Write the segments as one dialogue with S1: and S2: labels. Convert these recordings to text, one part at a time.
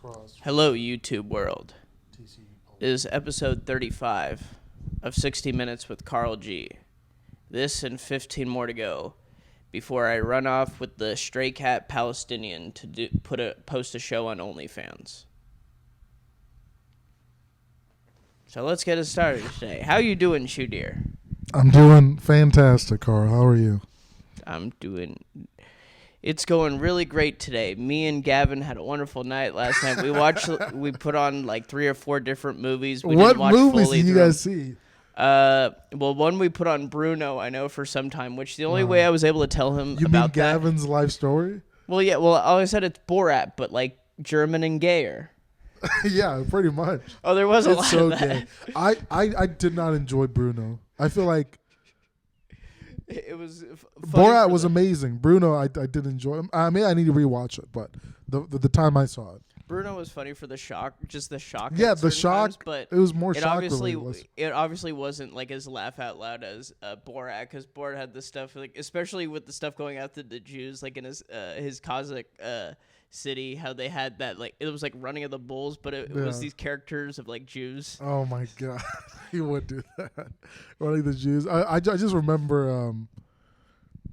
S1: cross.
S2: Hello, YouTube world.
S1: TC.
S2: This is episode 35 of 60 Minutes with Karl G. This and 15 more to go before I run off with the stray cat Palestinian to post a show on OnlyFans. So let's get it started today. How you doing, Chudier?
S1: I'm doing fantastic, Karl. How are you?
S2: It's going really great today. Me and Gavin had a wonderful night last night. We put on like 3 or 4 different movies.
S1: What movies did you guys see?
S2: Well, one we put on Bruno, I know, for some time, which the only way I was able to tell him
S1: You
S2: about
S1: mean Gavin's life story?
S2: Well, yeah, well, I always said it's Borat, but like German and gayer.
S1: Yeah, pretty much.
S2: Oh, there was a lot
S1: so
S2: of that.
S1: gay. I did not enjoy Bruno. I feel like
S2: It was
S1: Borat was amazing. Bruno, I did enjoy him. I mean, I need to rewatch it, but the time I saw it,
S2: Bruno was funny for the shock, just the shock.
S1: yeah,
S2: at
S1: the
S2: certain
S1: shock.
S2: times, but
S1: it was more
S2: it
S1: shock
S2: obviously
S1: related.
S2: it obviously wasn't like as laugh out loud as Borat, because Borat had the stuff like, especially with the stuff going after the Jews, like in his Kazakh city, how they had that, like, it was like Running of the Bulls, but it was these characters of like Jews.
S1: Oh my god, he would do that. Running the Jews. I just remember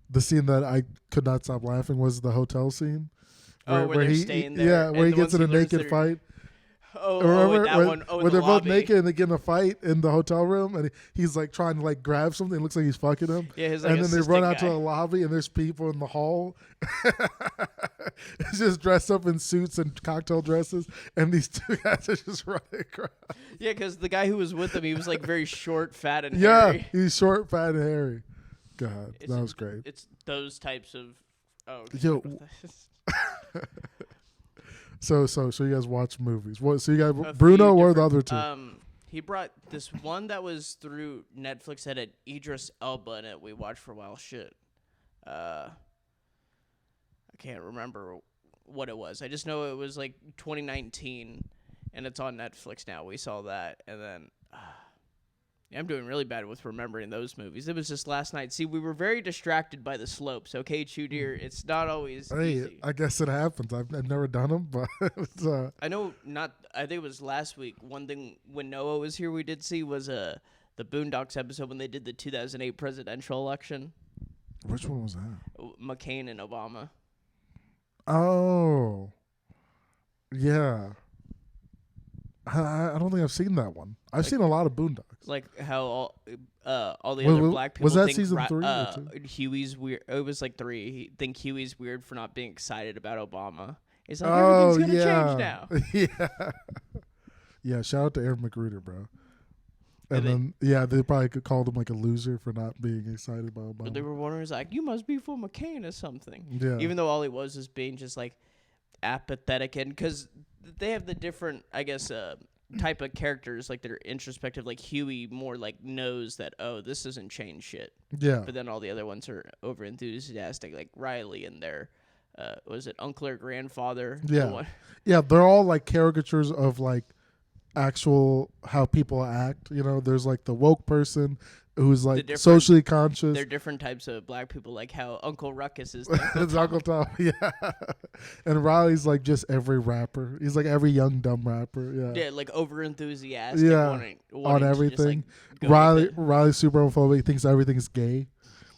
S1: the scene that I could not stop laughing was the hotel scene.
S2: Where they're staying there.
S1: Yeah, where he gets in a naked fight. Remember
S2: that one.
S1: where they're both
S2: lobby.
S1: naked and they get in a fight in the hotel room, and he's like trying to like grab something. It looks like he's fucking him.
S2: Yeah, his like
S1: and then they run out
S2: guy.
S1: to the lobby, and there's people in the hall. It's just dressed up in suits and cocktail dresses, and these two guys are just running across.
S2: Yeah, because the guy who was with him, he was like very short, fat, and
S1: Yeah,
S2: hairy.
S1: he's short, fat, and hairy. God, that was great.
S2: It's those types of. Oh,
S1: Yo. So you guys watch movies? What? So you got Bruno or the other two?
S2: He brought this one that was through Netflix that had Idris Elba in it. We watched for a while. Shit, I can't remember what it was. I just know it was like 2019, and it's on Netflix now. We saw that, and then. I'm doing really bad with remembering those movies. It was just last night. See, we were very distracted by the slopes. Okay, Chudier, it's not always easy.
S1: I guess it happens. I've never done them, but it's,
S2: I know not. I think it was last week. One thing when Noah was here, we did see was the Boondocks episode when they did the 2008 presidential election.
S1: Which one was that?
S2: McCain and Obama.
S1: Oh, yeah. I don't think I've seen that one. I've seen a lot of Boondocks.
S2: Like how all the other black people
S1: was that
S2: think
S1: season 3 or 2?
S2: Huey's weird. It was like 3. He think Huey's weird for not being excited about Obama. He's like, everything's gonna change now.
S1: Yeah. Yeah, shout out to Aaron McGruder, bro. And then they probably could call him like a loser for not being excited about Obama.
S2: But they were wondering, like, you must be for McCain or something.
S1: Yeah.
S2: Even though all he was being just like apathetic, and because they have the different, I guess, type of characters, like they're introspective. Like Huey more like knows that, oh, this doesn't change shit.
S1: Yeah.
S2: But then all the other ones are over enthusiastic, like Riley and their was it uncle or grandfather?
S1: Yeah. Yeah, they're all like caricatures of like actual how people act. You know, there's like the woke person who's like socially conscious.
S2: They're different types of black people, like how Uncle Ruckus is.
S1: It's Uncle Tom, yeah. And Riley's like just every rapper. He's like every young dumb rapper, yeah.
S2: Yeah, like over enthusiastic.
S1: Yeah,
S2: wanting
S1: on everything.
S2: Just, like,
S1: Riley's super homophobic. Thinks everything's gay,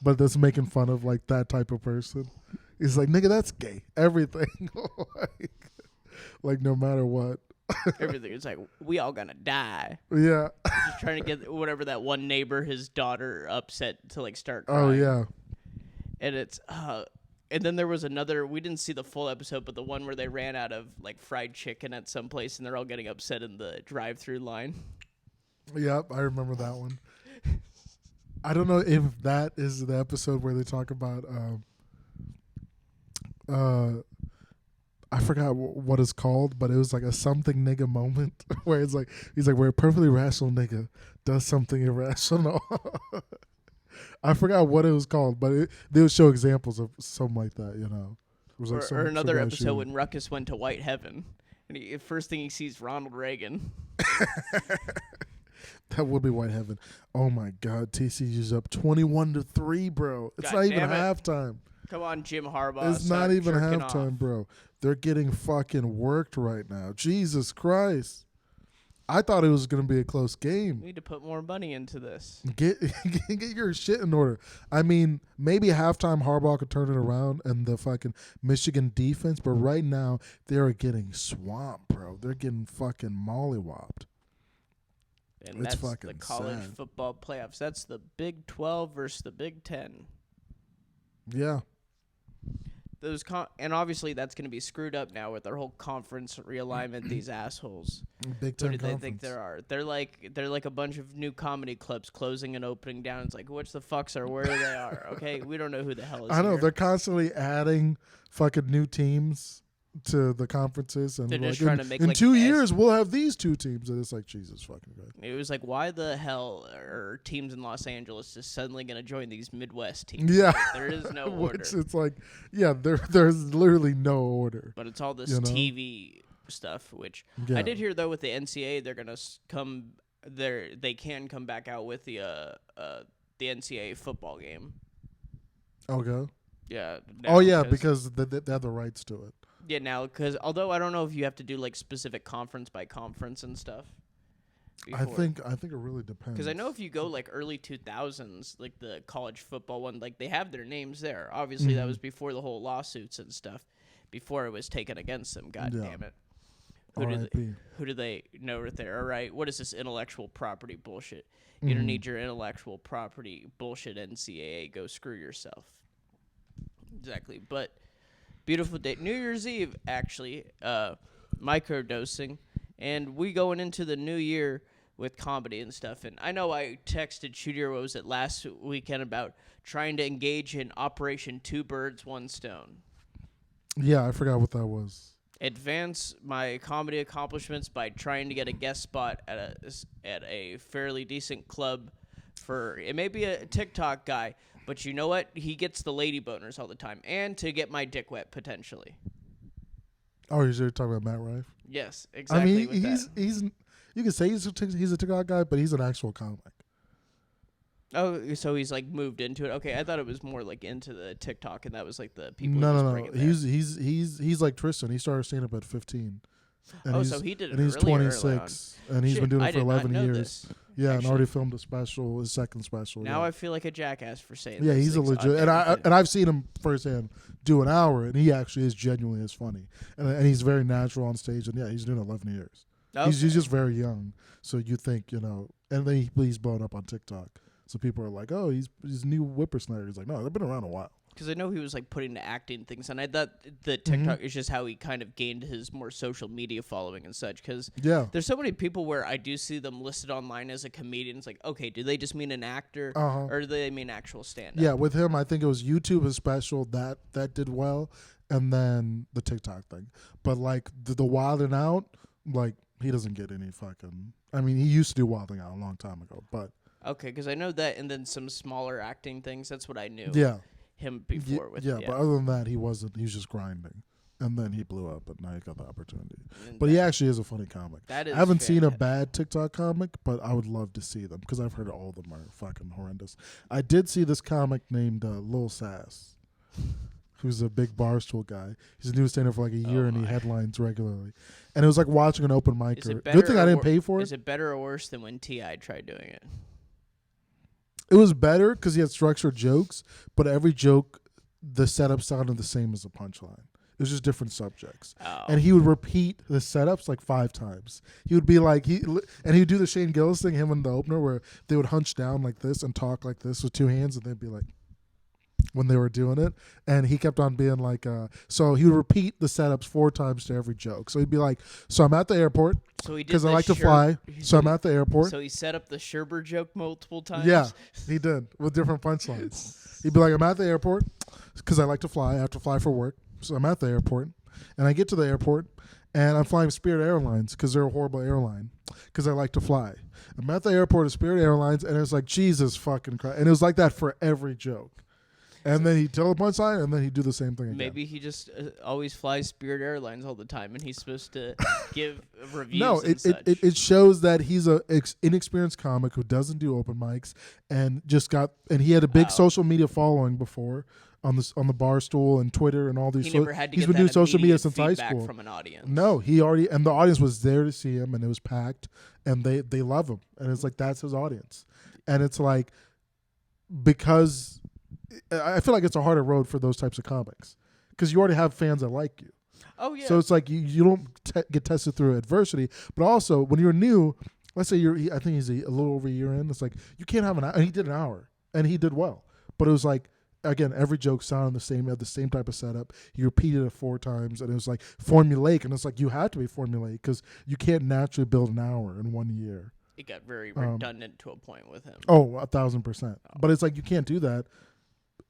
S1: but that's making fun of like that type of person. He's like, nigga, that's gay. Everything, like no matter what.
S2: Everything. It's like, we all gonna die.
S1: Yeah.
S2: Just trying to get whatever that one neighbor, his daughter, upset to like start crying.
S1: Oh yeah.
S2: And it's and then there was another, we didn't see the full episode, but the one where they ran out of like fried chicken at some place and they're all getting upset in the drive-through line.
S1: Yep, I remember that one. I don't know if that is the episode where they talk about I forgot what it's called, but it was like a something nigga moment where it's like, he's like, where a perfectly rational nigga does something irrational. I forgot what it was called, but they would show examples of something like that, you know. It was like
S2: or another episode when Ruckus went to White Heaven, and the first thing he sees Ronald Reagan.
S1: That would be White Heaven. Oh my God, TCU's up 21-3, bro. It's
S2: God
S1: not even
S2: damn it.
S1: halftime.
S2: Come on, Jim Harbaugh.
S1: It's not even halftime, bro. They're getting fucking worked right now. Jesus Christ. I thought it was going to be a close game.
S2: We need to put more money into this.
S1: Get your shit in order. I mean, maybe halftime Harbaugh could turn it around and the fucking Michigan defense, but right now they're getting swamped, bro. They're getting fucking mollywopped.
S2: And
S1: It's
S2: that's
S1: fucking
S2: the college
S1: sad.
S2: football playoffs. That's the Big 12 versus the Big 10.
S1: Yeah.
S2: And obviously that's going to be screwed up now with their whole conference realignment. These assholes.
S1: Big
S2: Who
S1: Ten
S2: do they
S1: conference.
S2: think there are? They're like a bunch of new comedy clubs closing and opening down. It's like, which the fucks are where they are? Okay, we don't know who the hell is.
S1: I know
S2: here.
S1: they're constantly adding fucking new teams to the conferences, and
S2: They're
S1: like
S2: just trying to make
S1: in
S2: like
S1: 2 years we'll have these two teams, and it's like Jesus fucking Christ.
S2: It was like, why the hell are teams in Los Angeles just suddenly going to join these Midwest teams?
S1: Yeah,
S2: Like, there is no order.
S1: Which it's like, yeah, there's literally no order.
S2: But it's all this
S1: you know?
S2: TV stuff, which
S1: Yeah.
S2: I did hear though with the NCAA, they're gonna come there. They can come back out with the NCAA football game.
S1: Okay.
S2: Yeah.
S1: Oh yeah, because they have the rights to it.
S2: Yeah, now because although I don't know if you have to do like specific conference by conference and stuff.
S1: I think it really depends.
S2: Because I know if you go like early 2000s, like the college football one, like they have their names there. Obviously, that was before the whole lawsuits and stuff, before it was taken against them. God damn it. Who do they know right there? All right, what is this intellectual property bullshit? You don't need your intellectual property bullshit, NCAA. Go screw yourself. Exactly. But beautiful day. New Year's Eve, actually, microdosing. And we going into the new year with comedy and stuff. And I know I texted Chudier, what was it, last weekend about trying to engage in Operation Two Birds, One Stone.
S1: Yeah, I forgot what that was.
S2: Advance my comedy accomplishments by trying to get a guest spot at a fairly decent club for, it may be a TikTok guy, but you know what? He gets the lady boners all the time. And to get my dick wet, potentially.
S1: Oh, you're talking about Matt Rife?
S2: Yes, exactly.
S1: I mean, he's you can say he's a TikTok guy, but he's an actual comic.
S2: Oh, so he's like moved into it. Okay, I thought it was more like into the TikTok, and that was like the people.
S1: No. He's like Tristan. He started stand up at 15. And
S2: so he did it.
S1: And he's
S2: really
S1: 26, and he's been doing it for 11 years.
S2: This,
S1: yeah,
S2: actually.
S1: and already filmed a special, his second special.
S2: Now
S1: yeah.
S2: I feel like a jackass for saying.
S1: Yeah,
S2: those
S1: he's a
S2: things.
S1: legit, and I've seen him firsthand do an hour, and he actually is genuinely as funny, and he's very natural on stage, and yeah, he's doing 11 years.
S2: Okay.
S1: He's just very young, so you think and then he's blown up on TikTok, so people are like, oh, he's new whippersnapper. He's like, no, they've been around a while.
S2: Because I know he was like putting to acting things, and I thought the TikTok is just how he kind of gained his more social media following and such. Because there's so many people where I do see them listed online as a comedian. It's like, okay, do they just mean an actor, or do they mean actual stand-up?
S1: Yeah, with him, I think it was YouTube his special that did well, and then the TikTok thing. But like the Wilding Out, like he doesn't get any fucking. I mean, he used to do Wilding Out a long time ago, but
S2: okay, because I know that, and then some smaller acting things. That's what I knew.
S1: Yeah.
S2: Him before with
S1: but other than that, he wasn't. He was just grinding, and then he blew up, and now he got the opportunity.
S2: And
S1: but he actually is a funny comic. I haven't seen a bad TikTok comic, but I would love to see them because I've heard all of them are fucking horrendous. I did see this comic named Lil Sass, who's a big Barstool guy. He's a new stand-up for like a year, and he headlines regularly. And it was like watching an open micer. Good thing I didn't pay for it.
S2: Is it better or worse than when T.I. tried doing it?
S1: It was better because he had structured jokes, but every joke, the setup sounded the same as the punchline. It was just different subjects.
S2: Oh.
S1: And he would repeat the setups like 5 times. He would be like, he would do the Shane Gillis thing, him in the opener, where they would hunch down like this and talk like this with 2 hands, and they'd be like, when they were doing it. And he kept on being like, so he would repeat the setups 4 times to every joke. So he'd be like, so I'm at the airport because I like to fly. So I'm at the airport.
S2: So he set up the Sherber joke multiple times?
S1: Yeah, he did with different punchlines. He'd be like, I'm at the airport because I like to fly. I have to fly for work. So I'm at the airport. And I get to the airport and I'm flying Spirit Airlines because they're a horrible airline because I like to fly. I'm at the airport of Spirit Airlines and it's like, Jesus fucking Christ. And it was like that for every joke. And then he'd tell the punchline, and then he'd do the same thing again.
S2: Maybe he just always flies Spirit Airlines all the time, and he's supposed to give reviews.
S1: No, it shows that he's a inexperienced comic who doesn't do open mics, and he had a big social media following before, on the bar stool and Twitter and all these.
S2: He never had to
S1: he's
S2: get
S1: been doing
S2: that
S1: social media
S2: immediate
S1: since high
S2: feedback
S1: school.
S2: from an audience.
S1: No, he already, and the audience was there to see him, and it was packed, and they love him, and it's like that's his audience, and it's like because I feel like it's a harder road for those types of comics because you already have fans that like you.
S2: Oh yeah.
S1: So it's like you don't get tested through adversity, but also when you're new, let's say I think he's a little over a year in. It's like you can't have an hour. And he did an hour, and he did well, but it was like again every joke sounded the same. He had the same type of setup. He repeated it 4 times, and it was like formulaic, and it's like you had to be formulaic because you can't naturally build an hour in 1 year.
S2: It got very redundant to a point with him.
S1: Oh, 1,000%. But it's like you can't do that.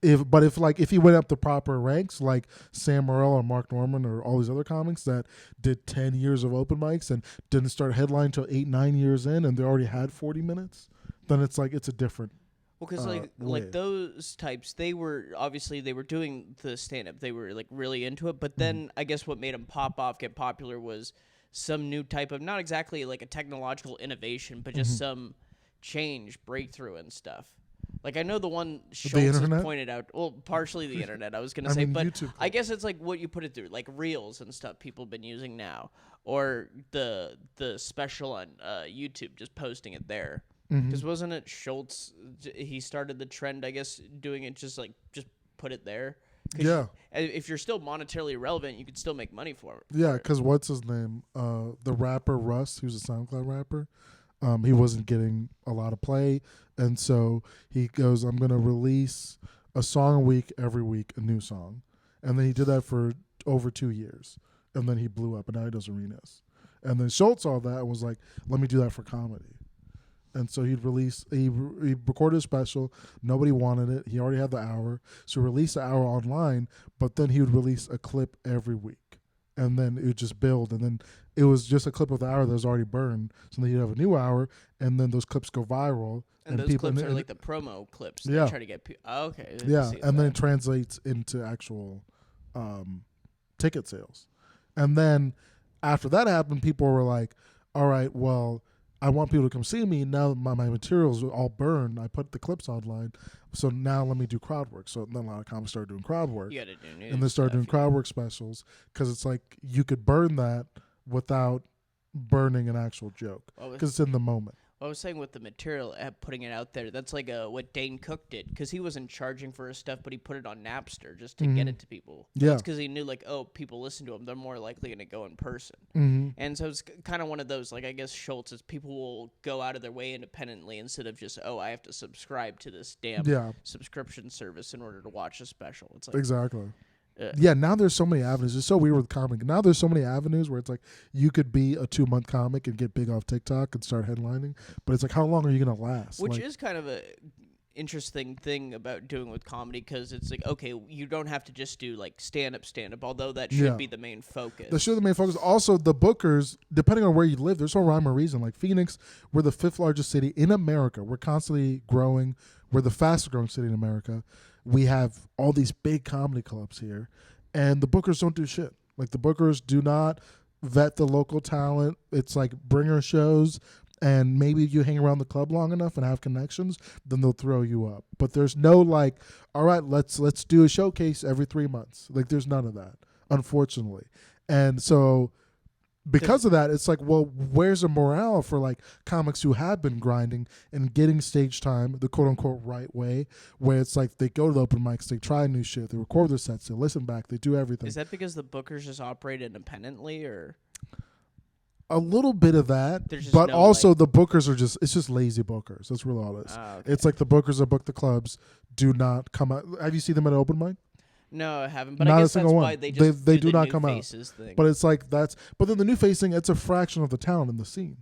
S1: If he went up the proper ranks like Sam Morril or Mark Norman or all these other comics that did 10 years of open mics and didn't start headline until 8-9 years in and they already had 40 minutes, then it's like it's a different.
S2: Well, because like those types, they were doing the stand up, they were like really into it. But then I guess what made them pop off, get popular, was some new type of not exactly like a technological innovation, but just some change, breakthrough, and stuff. Like, I know the one Schultz has pointed out, well, partially the internet, I was going to say, but YouTube. I guess it's like what you put it through, like Reels and stuff people have been using now, or the special on YouTube, just posting it there. Because wasn't it Schultz, he started the trend, I guess, doing it just put it there?
S1: Yeah.
S2: If you're still monetarily relevant, you could still make money for it.
S1: Yeah, because what's his name? The rapper Russ, who's a SoundCloud rapper. He wasn't getting a lot of play, and so he goes, I'm going to release a song a week, every week, a new song. And then he did that for over 2 years, and then he blew up, and now he does arenas. And then Schultz saw that and was like, let me do that for comedy. And so he recorded a special. Nobody wanted it. He already had the hour. So he released the hour online, but then he would release a clip every week. And then it would just build, and then it was just a clip of the hour that was already burned. So then you'd have a new hour, and then those clips go viral.
S2: And those clips are like the promo clips.
S1: Yeah.
S2: They try to get people. Oh, okay.
S1: Yeah, and then it translates into actual ticket sales. And then after that happened, people were like, all right, well, I want people to come see me. Now my materials are all burned. I put the clips online. So now let me do crowd work. So then a lot of comics started doing crowd work.
S2: You gotta do news
S1: and they started doing crowd work specials because it's like you could burn that without burning an actual joke because it's in the moment.
S2: I was saying with the material, putting it out there, that's like what Dane Cook did, because he wasn't charging for his stuff, but he put it on Napster just to get it to people.
S1: Yeah.
S2: That's because he knew, like, oh, people listen to him, they're more likely going to go in person. And so it's kind of one of those, like, I guess Schultz is people will go out of their way independently instead of just, oh, I have to subscribe to this damn subscription service in order to watch a special. It's like
S1: exactly. Yeah, now there's so many avenues. It's so weird with comic. Now there's so many avenues where it's like you could be a 2-month comic and get big off TikTok and start headlining, but it's like how long are you gonna last?
S2: Which is kind of a interesting thing about doing with comedy, because it's like, okay, you don't have to just do like stand up, although that should be the main focus.
S1: That should be the main focus. Also, the bookers, depending on where you live, there's no rhyme or reason. Like Phoenix, we're the 5th largest city in America. We're constantly growing. We're the fastest growing city in America. We have all these big comedy clubs here, and the bookers don't do shit. Like the bookers do not vet the local talent. It's like bringer shows, and maybe you hang around the club long enough and have connections, then they'll throw you up. But there's no like, all right, let's do a showcase every 3 months. Like there's none of that, unfortunately. And so because of that, it's like, well, where's the morale for like comics who have been grinding and getting stage time the quote unquote right way, where it's like they go to the open mics, they try new shit, they record their sets, they listen back, they do everything.
S2: Is that because the bookers just operate independently, or
S1: a little bit of that, but no, also like, the bookers are it's just lazy bookers. That's really all it is. Okay. It's like the bookers that book the clubs do not come out. Have you seen them at an open mic?
S2: No, I haven't. But I guess that's why they just
S1: they do not
S2: new
S1: come out.
S2: Thing.
S1: But it's like but then the new facing, it's a fraction of the talent in the scene.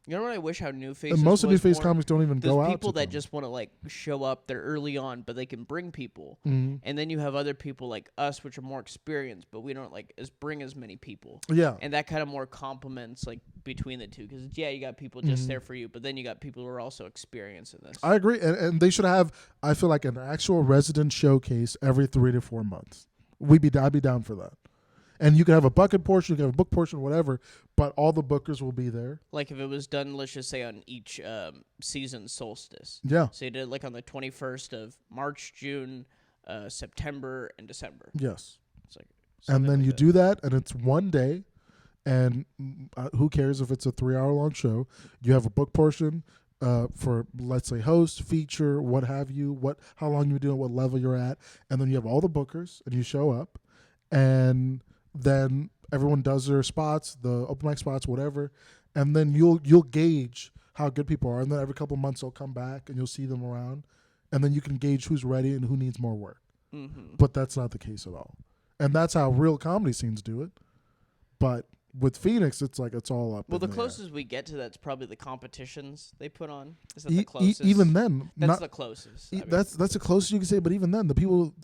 S2: You know what I wish how new faces.
S1: And most of new face comics don't even go out.
S2: People that just want to like show up, they're early on, but they can bring people. And then you have other people like us, which are more experienced, but we don't like bring as many people.
S1: Yeah.
S2: And that kind of more complements like between the two, because you got people just there for you, but then you got people who are also experienced in this.
S1: I agree, and they should have, I feel like, an actual resident showcase every 3 to 4 months. I'd be down for that. And you can have a bucket portion, you can have a book portion, whatever, but all the bookers will be there.
S2: Like if it was done, let's just say on each season solstice.
S1: Yeah.
S2: So you did it like on the 21st of March, June, September and December.
S1: Yes.
S2: It's like
S1: And then
S2: like
S1: you
S2: that.
S1: do that, and it's one day, and who cares if it's a 3-hour long show? You have a book portion for, let's say, host, feature, what have you, how long you're doing, what level you're at, and then you have all the bookers, and you show up, and then everyone does their spots, the open mic spots, whatever, and then you'll gauge how good people are, and then every couple of months they'll come back, and you'll see them around, and then you can gauge who's ready and who needs more work.
S2: Mm-hmm.
S1: But that's not the case at all. And that's how real comedy scenes do it. But with Phoenix, it's like it's all up.
S2: Well, the
S1: in
S2: closest we get to that's probably the competitions they put on. Is that
S1: the
S2: the closest?
S1: even then,
S2: that's the closest. I mean,
S1: that's the closest you can say. But even then, the people,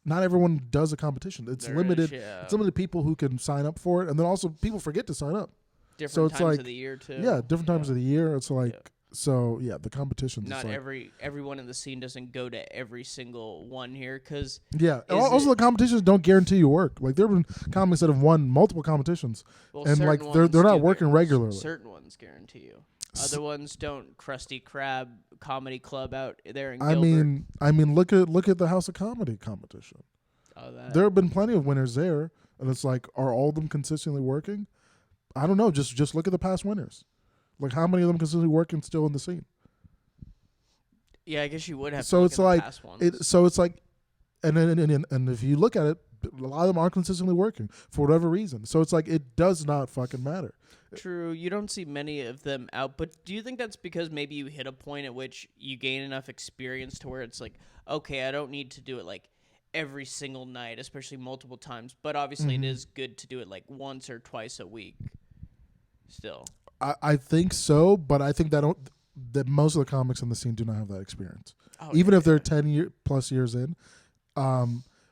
S1: not everyone does a competition. It's limited.
S2: Yeah.
S1: It's limited people who can sign up for it, and then also people forget to sign up.
S2: Different
S1: so it's
S2: times
S1: like,
S2: of the year too.
S1: Yeah, different times of the year. It's like
S2: Yeah.
S1: so. Yeah, the competitions.
S2: Not
S1: like,
S2: everyone in the scene doesn't go to every single one here because
S1: yeah. Also, the competitions don't guarantee you work. Like there have been comics that have won multiple competitions, and like they're not working regularly.
S2: Certain ones guarantee you. Other ones don't. Krusty Krab Comedy Club out there in
S1: I
S2: Gilbert.
S1: mean, look at the House of Comedy competition.
S2: Oh, that.
S1: There have been plenty of winners there, and it's like, are all of them consistently working? I don't know. Just look at the past winners. Like, how many of them consistently working still in the scene?
S2: Yeah, I guess you would have.
S1: So
S2: to look
S1: it's
S2: at
S1: like
S2: the past ones.
S1: so it's like, and if you look at it, a lot of them aren't consistently working for whatever reason. So it's like it does not fucking matter.
S2: True, you don't see many of them out, but do you think that's because maybe you hit a point at which you gain enough experience to where it's like, okay, I don't need to do it like every single night, especially multiple times, but obviously it is good to do it like once or twice a week still.
S1: I think so, but I think that most of the comics in the scene do not have that experience.
S2: Oh,
S1: Even if they're 10 plus years in.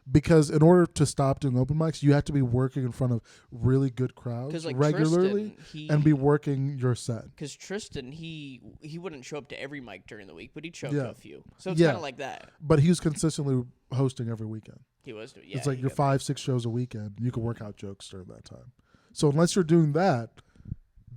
S1: Because in order to stop doing open mics, you have to be working in front of really good crowds
S2: like
S1: regularly
S2: Tristan,
S1: and be working your set.
S2: Because Tristan, he wouldn't show up to every mic during the week, but he'd show up to a few. So it's
S1: Yeah.
S2: kind of like that.
S1: But he was consistently hosting every weekend.
S2: He was doing. Yeah,
S1: It's like
S2: he
S1: your
S2: got-
S1: 5-6 shows a weekend. You can work out jokes during that time. So unless you're doing that,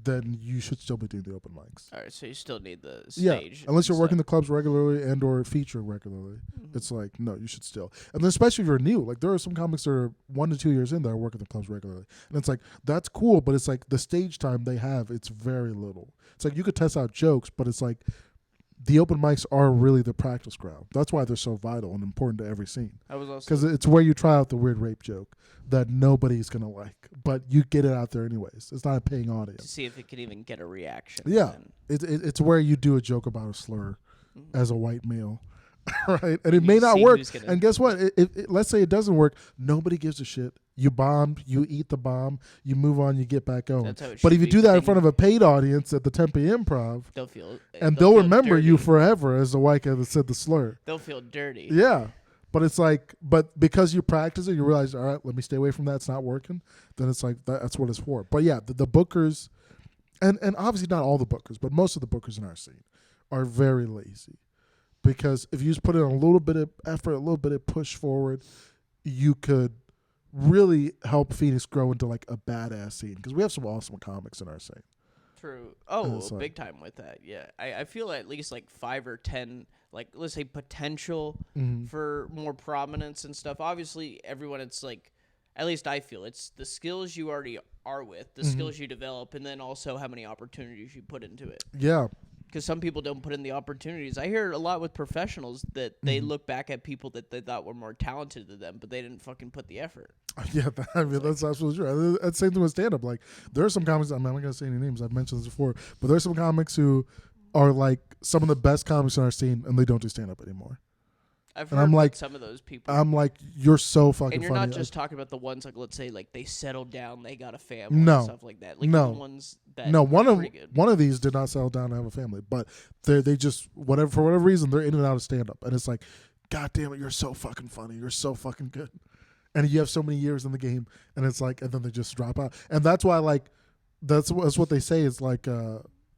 S1: then you should still be doing the open mics.
S2: All right, so you still need the
S1: Yeah,
S2: stage.
S1: unless you're
S2: and
S1: working the
S2: stuff.
S1: clubs regularly and or feature regularly.
S2: Mhm.
S1: It's like, no, you should still. And then especially if you're new. Like there are some comics that are 1 to 2 years in that are working the clubs regularly. And it's like, that's cool, but it's like the stage time they have, it's very little. It's like you could test out jokes, but it's like the open mics are really the practice ground. That's why they're so vital and important to every scene.
S2: I was also
S1: Because it's where you try out the weird rape joke that nobody's going to like, but you get it out there anyways. It's not a paying
S2: to
S1: audience.
S2: see if it could even get a reaction.
S1: Yeah.
S2: And
S1: It's where you do a joke about a slur
S2: Mhm.
S1: as a white male. Right? And it
S2: You
S1: may not
S2: see
S1: work.
S2: who's gonna-
S1: And guess what? Let's say it doesn't work. Nobody gives a shit. You bombed, you eat the bomb, you move on, you get back going.
S2: That's how it
S1: But
S2: should
S1: if you
S2: be,
S1: do that in
S2: then
S1: front of a paid audience at the Tempe Improv,
S2: they'll feel
S1: and they'll
S2: feel
S1: remember you
S2: dirty.
S1: forever as the white guy that said the slur.
S2: They'll feel dirty.
S1: Yeah. But it's like, but because you practice it, you realize, all right, let me stay away from that. It's not working. Then it's like, that's what it's for. But yeah, the bookers, and obviously not all the bookers, but most of the bookers in our scene are very lazy. Because if you just put in a little bit of effort, a little bit of push forward, you could really help Phoenix grow into like a badass scene. Because we have some awesome comics in our scene.
S2: True. Oh,
S1: it's like-
S2: big time with that. Yeah, I feel at least like 5 or 10, like let's say potential for more prominence and stuff. Obviously, everyone, it's like, at least I feel it's the skills you already are with, the skills you develop, and then also how many opportunities you put into it.
S1: Yeah.
S2: Because some people don't put in the opportunities. I hear a lot with professionals that they look back at people that they thought were more talented than them, but they didn't fucking put the effort.
S1: Yeah, that's absolutely true. That's the same thing with stand-up. Like, there are some comics, I'm not going to say any names, I've mentioned this before, but there are some comics who are like some of the best comics in our scene, and they don't do stand-up anymore.
S2: I've
S1: And
S2: heard
S1: I'm like-
S2: some of those people.
S1: I'm like, you're so fucking
S2: And you're
S1: funny.
S2: not just talking about the ones like, let's say, like they settled down, they got a family,
S1: No.
S2: and stuff like that. Like
S1: No.
S2: the ones that
S1: No, one
S2: are
S1: of
S2: pretty good.
S1: one of these did not settle down and have a family, but they just whatever for whatever reason they're in and out of stand up, and it's like, God damn it, you're so fucking funny, you're so fucking good, and you have so many years in the game, and it's like, and then they just drop out, and that's why like that's what they say is like.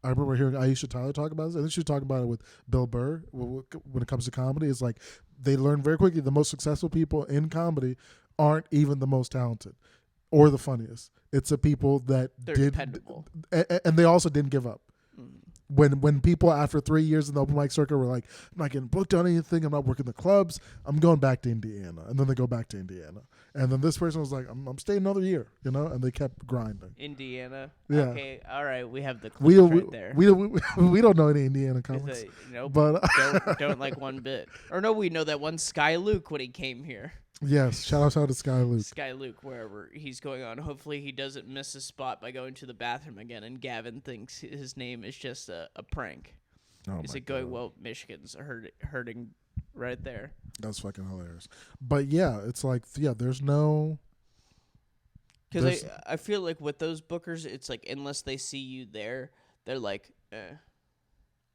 S1: I remember hearing Aisha Tyler talk about this, and then she talked about it with Bill Burr when it comes to comedy. It's like they learn very quickly the most successful people in comedy aren't even the most talented or the funniest. It's the people that
S2: They're
S1: did,
S2: dependable.
S1: and they also didn't give up.
S2: Mm.
S1: When people after 3 years in the open mic circuit were like, I'm not getting booked on anything, I'm not working the clubs, I'm going back to Indiana. And then they go back to Indiana. And then this person was like, I'm staying another year, and they kept grinding.
S2: Indiana.
S1: Yeah.
S2: Okay. All right. We have the
S1: We
S2: clues
S1: don't,
S2: right there.
S1: we don't know any Indiana comics.
S2: Nope.
S1: But
S2: don't like one bit. Or no, we know that one Sky Luke when he came here.
S1: yes, shout out to Sky Luke.
S2: Sky Luke, wherever he's going on. Hopefully he doesn't miss his spot by going to the bathroom again, and Gavin thinks his name is just a prank.
S1: Oh
S2: Is
S1: my
S2: it going
S1: God.
S2: well? Michigan's hurting right there.
S1: That's fucking hilarious. But yeah, it's like, there's no.
S2: Because I feel like with those bookers, it's like unless they see you there, they're like, eh.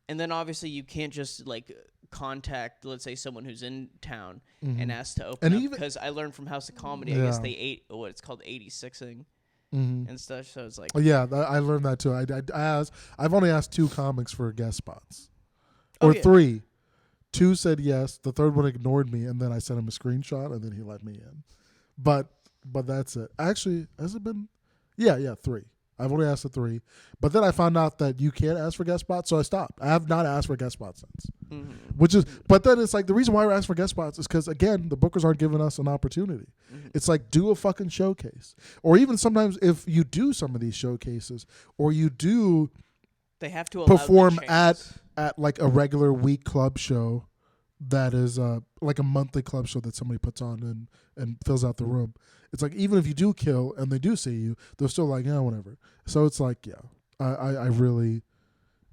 S2: And then obviously you can't just like contact, let's say, someone who's in town and ask to open up. Because I learned from House of Comedy, I guess they what it's called 86ing and stuff. So it's like,
S1: Oh yeah, I learned that too. I've only asked 2 comics for guest spots, or 3. 2 said yes. The third one ignored me, and then I sent him a screenshot, and then he let me in. But that's it. Actually, has it been? Yeah, 3. I've only asked for 3, but then I found out that you can't ask for guest spots, so I stopped. I have not asked for guest spots since. Which is, but then it's like the reason why we're asking for guest spots is because again the bookers aren't giving us an opportunity. It's like do a fucking showcase, or even sometimes if you do some of these showcases, or you do,
S2: they have to
S1: perform at like a regular week club show, that is like a monthly club show that somebody puts on and fills out the room. It's like even if you do kill and they do see you, they're still like, yeah, whatever. So it's like, yeah, I really,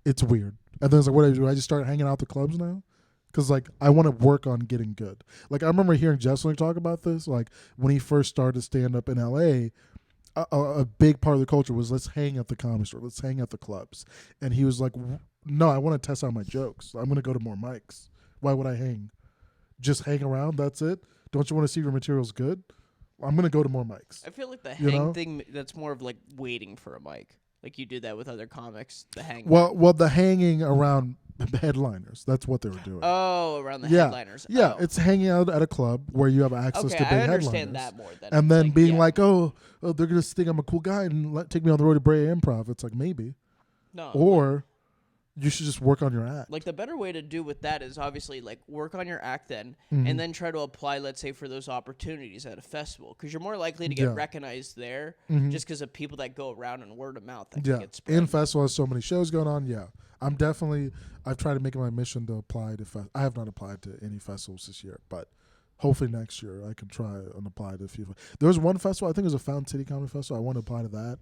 S1: it's weird. And then it's like, what do I do? I just start hanging out the clubs now? Because like I want to work on getting good. Like I remember hearing Jesselink talk about this. Like when he first started stand up in LA, a big part of the culture was let's hang at the comedy store, let's hang at the clubs. And he was like, no, I want to test out my jokes. I'm going to go to more mics. Why would I hang? Just hang around? That's it? Don't you want to see if your material's good? I'm going to go to more mics.
S2: I feel like the hang thing, that's more of like waiting for a mic. Like you do that with other comics, the hang.
S1: Well, the hanging around headliners. That's what they were doing.
S2: Oh, around the headliners.
S1: Yeah,
S2: oh.
S1: It's hanging out at a club where you have access to big headliners.
S2: I understand that more.
S1: And then like, being like, oh, they're going to think I'm a cool guy and take me on the road to Brea Improv. It's like, maybe.
S2: No.
S1: Or you should just work on your act.
S2: Like the better way to do with that is obviously like work on your act then, and then try to apply, let's say, for those opportunities at a festival, because you're more likely to get recognized there just because of people that go around and word of mouth that can get spread.
S1: In festival has so many shows going on. Yeah, I've tried to make it my mission to apply to. I have not applied to any festivals this year, but hopefully next year I can try and apply to a few. There was one festival, I think it was a Fountain City Comedy Festival. I want to apply to that,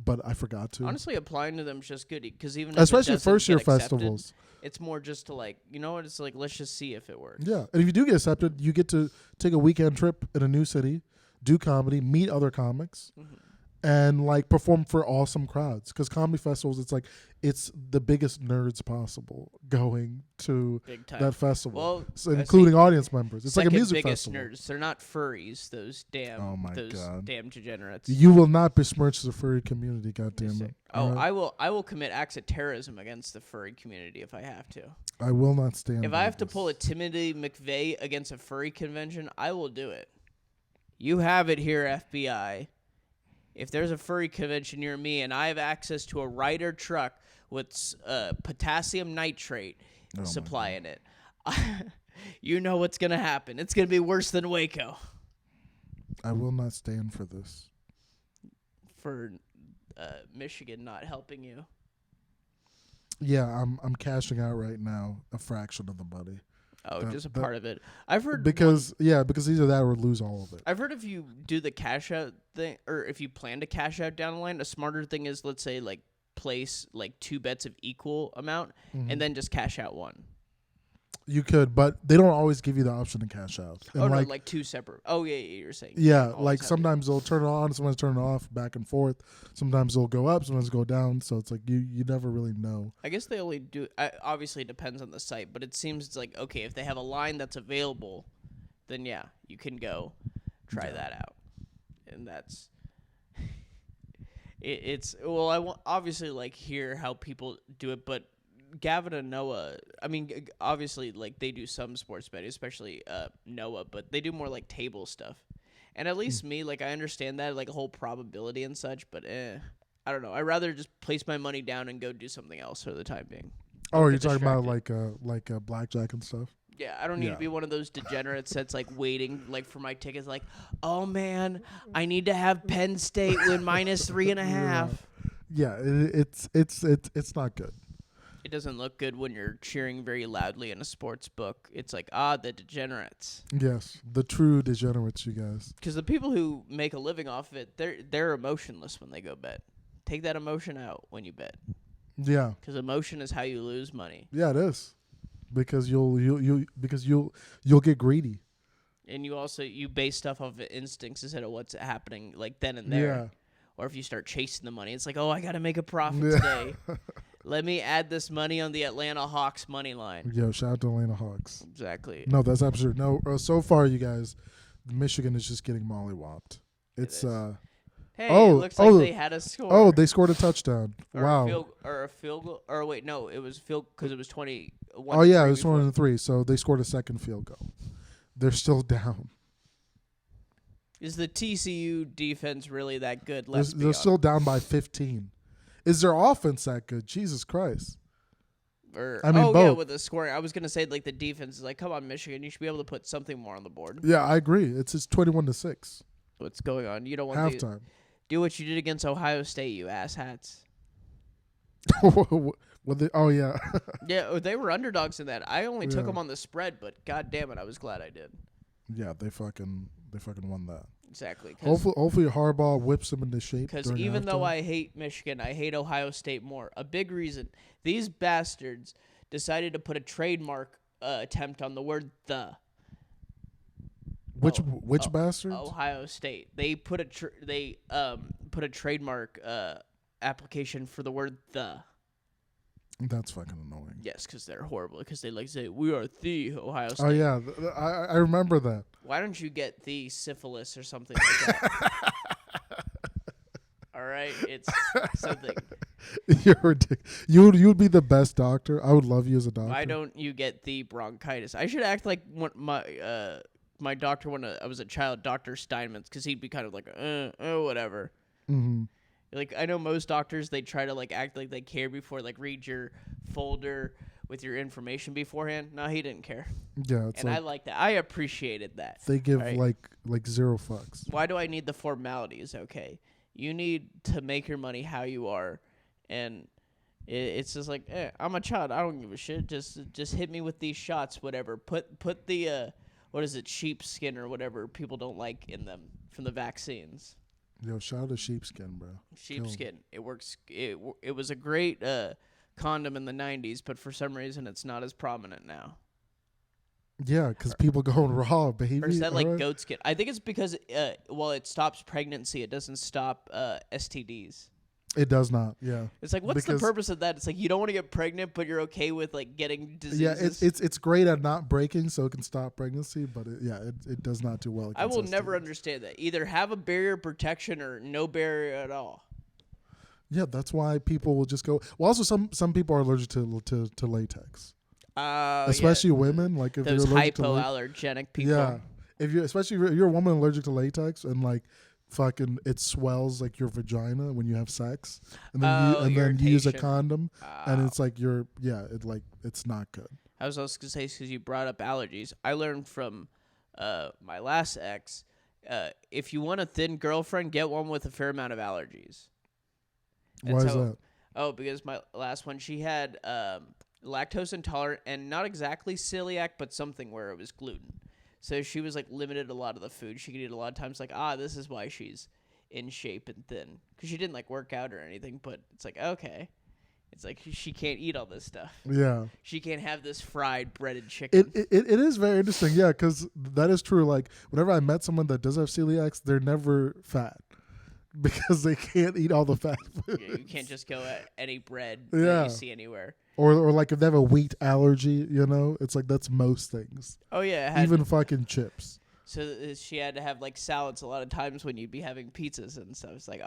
S1: but I forgot to.
S2: Honestly, applying to them is just good, because even
S1: especially
S2: if it
S1: first year
S2: accepted,
S1: festivals,
S2: it's more just to like, you know what, it's like, let's just see if it works.
S1: Yeah, and if you do get accepted, you get to take a weekend trip in a new city, do comedy, meet other comics, and like perform for awesome crowds. Because comedy festivals, it's the biggest nerds possible going to that festival,
S2: well,
S1: so including audience members. It's like a music
S2: biggest
S1: festival.
S2: Nerds. They're not furries. Those damn, damn degenerates.
S1: You will not besmirch the furry community. Goddamn it!
S2: Oh, right? I will commit acts of terrorism against the furry community if I have to.
S1: I will not stand.
S2: If I have to pull a Timothy McVeigh against a furry convention, I will do it. You have it here, FBI. If there's a furry convention near me and I have access to a Ryder truck with potassium nitrate supply in it, you know what's going to happen. It's going to be worse than Waco.
S1: I will not stand for this.
S2: For Michigan not helping you.
S1: Yeah, I'm cashing out right now a fraction of the money.
S2: Oh, just a part of it. I've heard
S1: because either that or lose all of it.
S2: I've heard if you do the cash out thing, or if you plan to cash out down the line, a smarter thing is, let's say, like place like 2 bets of equal amount and then just cash out one.
S1: You could, but they don't always give you the option to cash out. And
S2: no, like 2 separate. Oh yeah, you're saying.
S1: Yeah, like sometimes they'll turn it on, sometimes turn it off, back and forth. Sometimes they'll go up, sometimes go down. So it's like you never really know.
S2: I guess they only do. Obviously, it depends on the site, but it seems it's like, okay, if they have a line that's available, then yeah, you can go try that out, and that's. Well, I want obviously like hear how people do it, but Gavin and Noah, I mean, obviously like they do some sports betting, especially Noah, but they do more like table stuff. And at least me, like I understand that, like a whole probability and such, but I don't know. I'd rather just place my money down and go do something else for the time being.
S1: Oh,
S2: Don't
S1: you're
S2: get
S1: talking about
S2: distracted.
S1: like blackjack and stuff.
S2: Yeah, I don't need
S1: Yeah.
S2: to be one of those degenerates that's like waiting like for my tickets. Like, oh man, I need to have Penn State win minus 3.5.
S1: Yeah, it's not good.
S2: It doesn't look good when you're cheering very loudly in a sports book. It's like, the degenerates.
S1: Yes, the true degenerates, you guys.
S2: Because the people who make a living off of it, they're emotionless when they go bet. Take that emotion out when you bet.
S1: Yeah,
S2: Because emotion is how you lose money.
S1: yeah, it is. Because you'll get greedy.
S2: And you base stuff off of instincts instead of what's happening like then and there.
S1: Yeah.
S2: Or if you start chasing the money, it's like, I got to make a profit
S1: Yeah.
S2: today. Let me add this money on the Atlanta Hawks money line.
S1: Yo, shout out to Atlanta Hawks.
S2: Exactly.
S1: No, that's absurd. No, so far, you guys, Michigan is just getting mollywopped. It's
S2: is. Hey,
S1: Oh,
S2: it looks like they had a score.
S1: oh, they scored a touchdown.
S2: Or
S1: Wow.
S2: a field goal. Or wait, no, it was field because it was 21.
S1: Oh yeah, it was 1-3. So they scored a second field goal. They're still down.
S2: Is the TCU defense really that good?
S1: They're still down by 15. Is their offense that good? Jesus Christ. I mean,
S2: yeah,
S1: both.
S2: with the scoring. I was gonna say like the defense is like, come on, Michigan, you should be able to put something more on the board.
S1: Yeah, I agree. It's 21-6.
S2: What's going on? You don't want
S1: Halftime.
S2: do what you did against Ohio State, you asshats.
S1: Oh yeah.
S2: Yeah, they were underdogs in that. I only took
S1: Yeah.
S2: them on the spread, but god damn it, I was glad I did.
S1: Yeah, they fucking won that.
S2: Exactly.
S1: Hopefully Harbaugh whips them into shape.
S2: Because
S1: during
S2: even though
S1: halftime.
S2: I hate Michigan, I hate Ohio State more. A big reason, these bastards decided to put a trademark attempt on the word "the."
S1: Which bastards?
S2: Ohio State. They put a trademark application for the word "the."
S1: That's fucking annoying.
S2: Yes, because they're horrible. Because they like to say we are the Ohio State.
S1: Oh yeah, I remember that.
S2: Why don't you get the syphilis or something like that? All right, it's something.
S1: You're ridiculous. You'd be the best doctor. I would love you as a doctor.
S2: Why don't you get the bronchitis? I should act like my doctor when I was a child, Dr. Steinmetz, because he'd be kind of like, whatever.
S1: Mm-hmm.
S2: Like, I know most doctors, they try to, like, act like they care before, like, read your folder with your information beforehand. No, he didn't care.
S1: Yeah, it's
S2: And
S1: like
S2: I like that. I appreciated that.
S1: they give
S2: right?
S1: like zero fucks.
S2: Why do I need the formalities? Okay. You need to make your money how you are. And it's just like, I'm a child. I don't give a shit. Just hit me with these shots, whatever. Put the, what is it, sheepskin or whatever people don't like in them from the vaccines.
S1: Yo, shout out to sheepskin, bro.
S2: Sheepskin. It works. It was a great condom in the 90s, but for some reason it's not as prominent now.
S1: Yeah, because people going raw, baby.
S2: Or is that like
S1: alright?
S2: goat skin? I think it's because while it stops pregnancy, it doesn't stop STDs.
S1: It does not. Yeah.
S2: It's like, what's the
S1: Because-
S2: purpose of that? It's like you don't want to get pregnant, but you're okay with like getting diseases.
S1: Yeah, it's great at not breaking, so it can stop pregnancy. But it does not do well.
S2: I will
S1: against
S2: never
S1: STDs.
S2: understand that. Either have a barrier protection or no barrier at all.
S1: Yeah, that's why people will just go. Well, also some people are allergic to latex, especially women. Like if
S2: those
S1: you're allergic to
S2: hypoallergenic people.
S1: yeah, if you're a woman allergic to latex and like fucking it swells like your vagina when you have sex, and then then you use a
S2: irritation.
S1: condom, and it's like it's not good.
S2: I was also gonna say because you brought up allergies. I learned from my last ex. If you want a thin girlfriend, get one with a fair amount of allergies.
S1: Why is that?
S2: Oh, because my last one, she had lactose intolerant and not exactly celiac, but something where it was gluten. So she was like limited a lot of the food she could eat a lot of times. Like, this is why she's in shape and thin, because she didn't like work out or anything. But it's like, okay, it's like she can't eat all this stuff.
S1: Yeah.
S2: She can't have this fried breaded chicken.
S1: It is very interesting, yeah, because that is true. Like whenever I met someone that does have celiacs, they're never fat because they can't eat all the fat food.
S2: Yeah, you can't just go at any bread
S1: Yeah.
S2: that you see anywhere.
S1: Or like if they have a wheat allergy, it's like that's most things.
S2: Oh yeah,
S1: Even fucking chips.
S2: so she had to have like salads a lot of times when you'd be having pizzas and stuff. It's like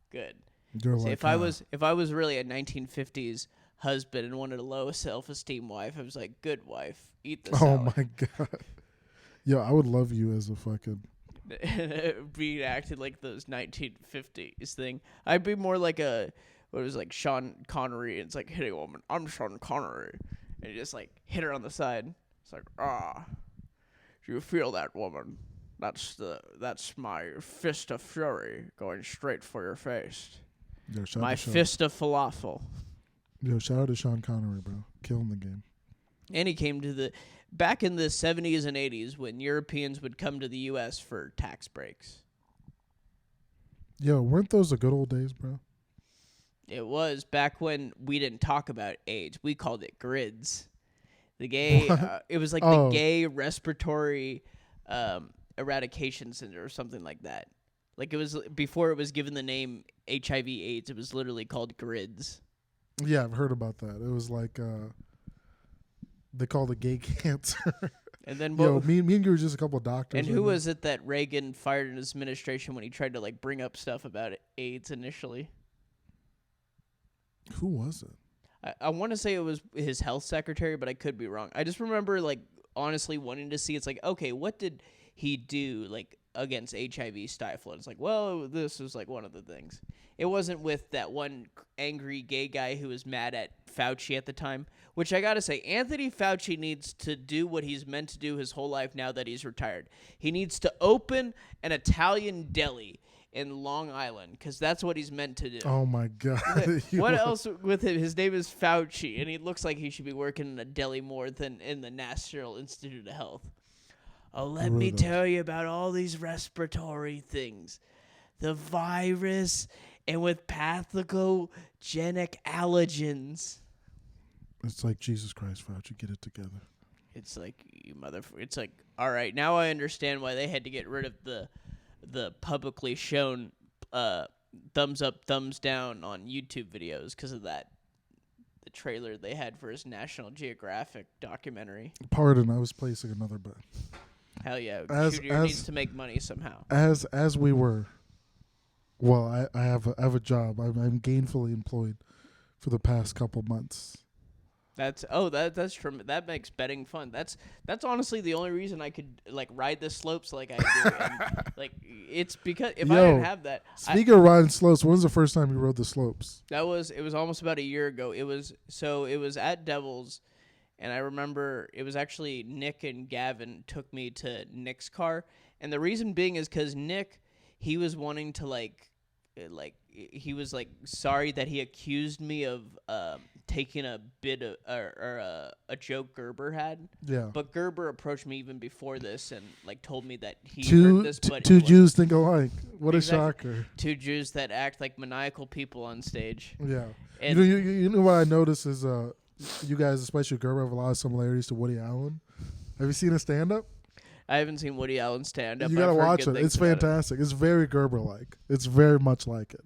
S2: good.
S1: You're
S2: See,
S1: like,
S2: if I was really a 1950s husband and wanted a low self-esteem wife, I was like, good wife, eat the
S1: oh
S2: salad.
S1: my god, yo, I would love you as a fucking
S2: being acted like those 1950s thing. I'd be more like what was like Sean Connery. It's like, hey woman, I'm Sean Connery, and you just like hit her on the side. It's like, do you feel that, woman? That's my fist of fury going straight for your face.
S1: Yo,
S2: my fist of falafel.
S1: Yo, shout out to Sean Connery, bro, killing the game.
S2: And he came to back in the 70s and 80s when Europeans would come to the U.S. for tax breaks.
S1: Yo, weren't those the good old days, bro?
S2: It was back when we didn't talk about AIDS. We called it grids. The gay, it was like the gay respiratory eradication center or something like that. Like it was before it was given the name HIV/AIDS. It was literally called grids.
S1: Yeah, I've heard about that. It was like they called it gay cancer.
S2: And then
S1: me and you were just a couple of doctors.
S2: And who was it that Reagan fired in his administration when he tried to like bring up stuff about AIDS initially?
S1: Who was it?
S2: I want to say it was his health secretary, but I could be wrong. I just remember, like, honestly wanting to see, it's like, okay, what did he do, like, against HIV stifle? It's like, well, this was, like, one of the things. It wasn't with that one angry gay guy who was mad at Fauci at the time, which I got to say, Anthony Fauci needs to do what he's meant to do his whole life now that he's retired. He needs to open an Italian deli in Long Island, because that's what he's meant to do.
S1: Oh, my God.
S2: What else with him? His name is Fauci, and he looks like he should be working in a deli more than in the National Institute of Health. Oh, let me tell you about all these respiratory things. The virus, and with pathogenic allergens.
S1: It's like, Jesus Christ, Fauci, get it together.
S2: It's like, it's like, all right, now I understand why they had to get rid of the publicly shown thumbs up, thumbs down on YouTube videos because of the trailer they had for his National Geographic documentary.
S1: Pardon, I was placing another bet.
S2: Hell yeah, Chudier needs to make money somehow.
S1: As we were, well, I have a job. I'm gainfully employed for the past couple months.
S2: That's true. That makes betting fun. That's honestly the only reason I could like ride the slopes like I do. And, like it's because if I didn't have that.
S1: Speaking of riding slopes, when was the first time you rode the slopes?
S2: It was almost about a year ago. It was at Devil's, and I remember it was actually Nick and Gavin took me to Nick's car, and the reason being is because Nick, he was wanting to he was like sorry that he accused me of taking a bit of a joke Gerber had.
S1: Yeah.
S2: But Gerber approached me even before this and like told me that he heard this. But
S1: two Jews think alike. What exactly. A shocker!
S2: Two Jews that act like maniacal people on stage.
S1: Yeah. And you know what I noticed is you guys, especially Gerber, have a lot of similarities to Woody Allen. Have you seen a stand-up?
S2: I haven't seen Woody Allen stand up.
S1: You gotta watch it. It's fantastic. It's very Gerber-like. It's very much like it.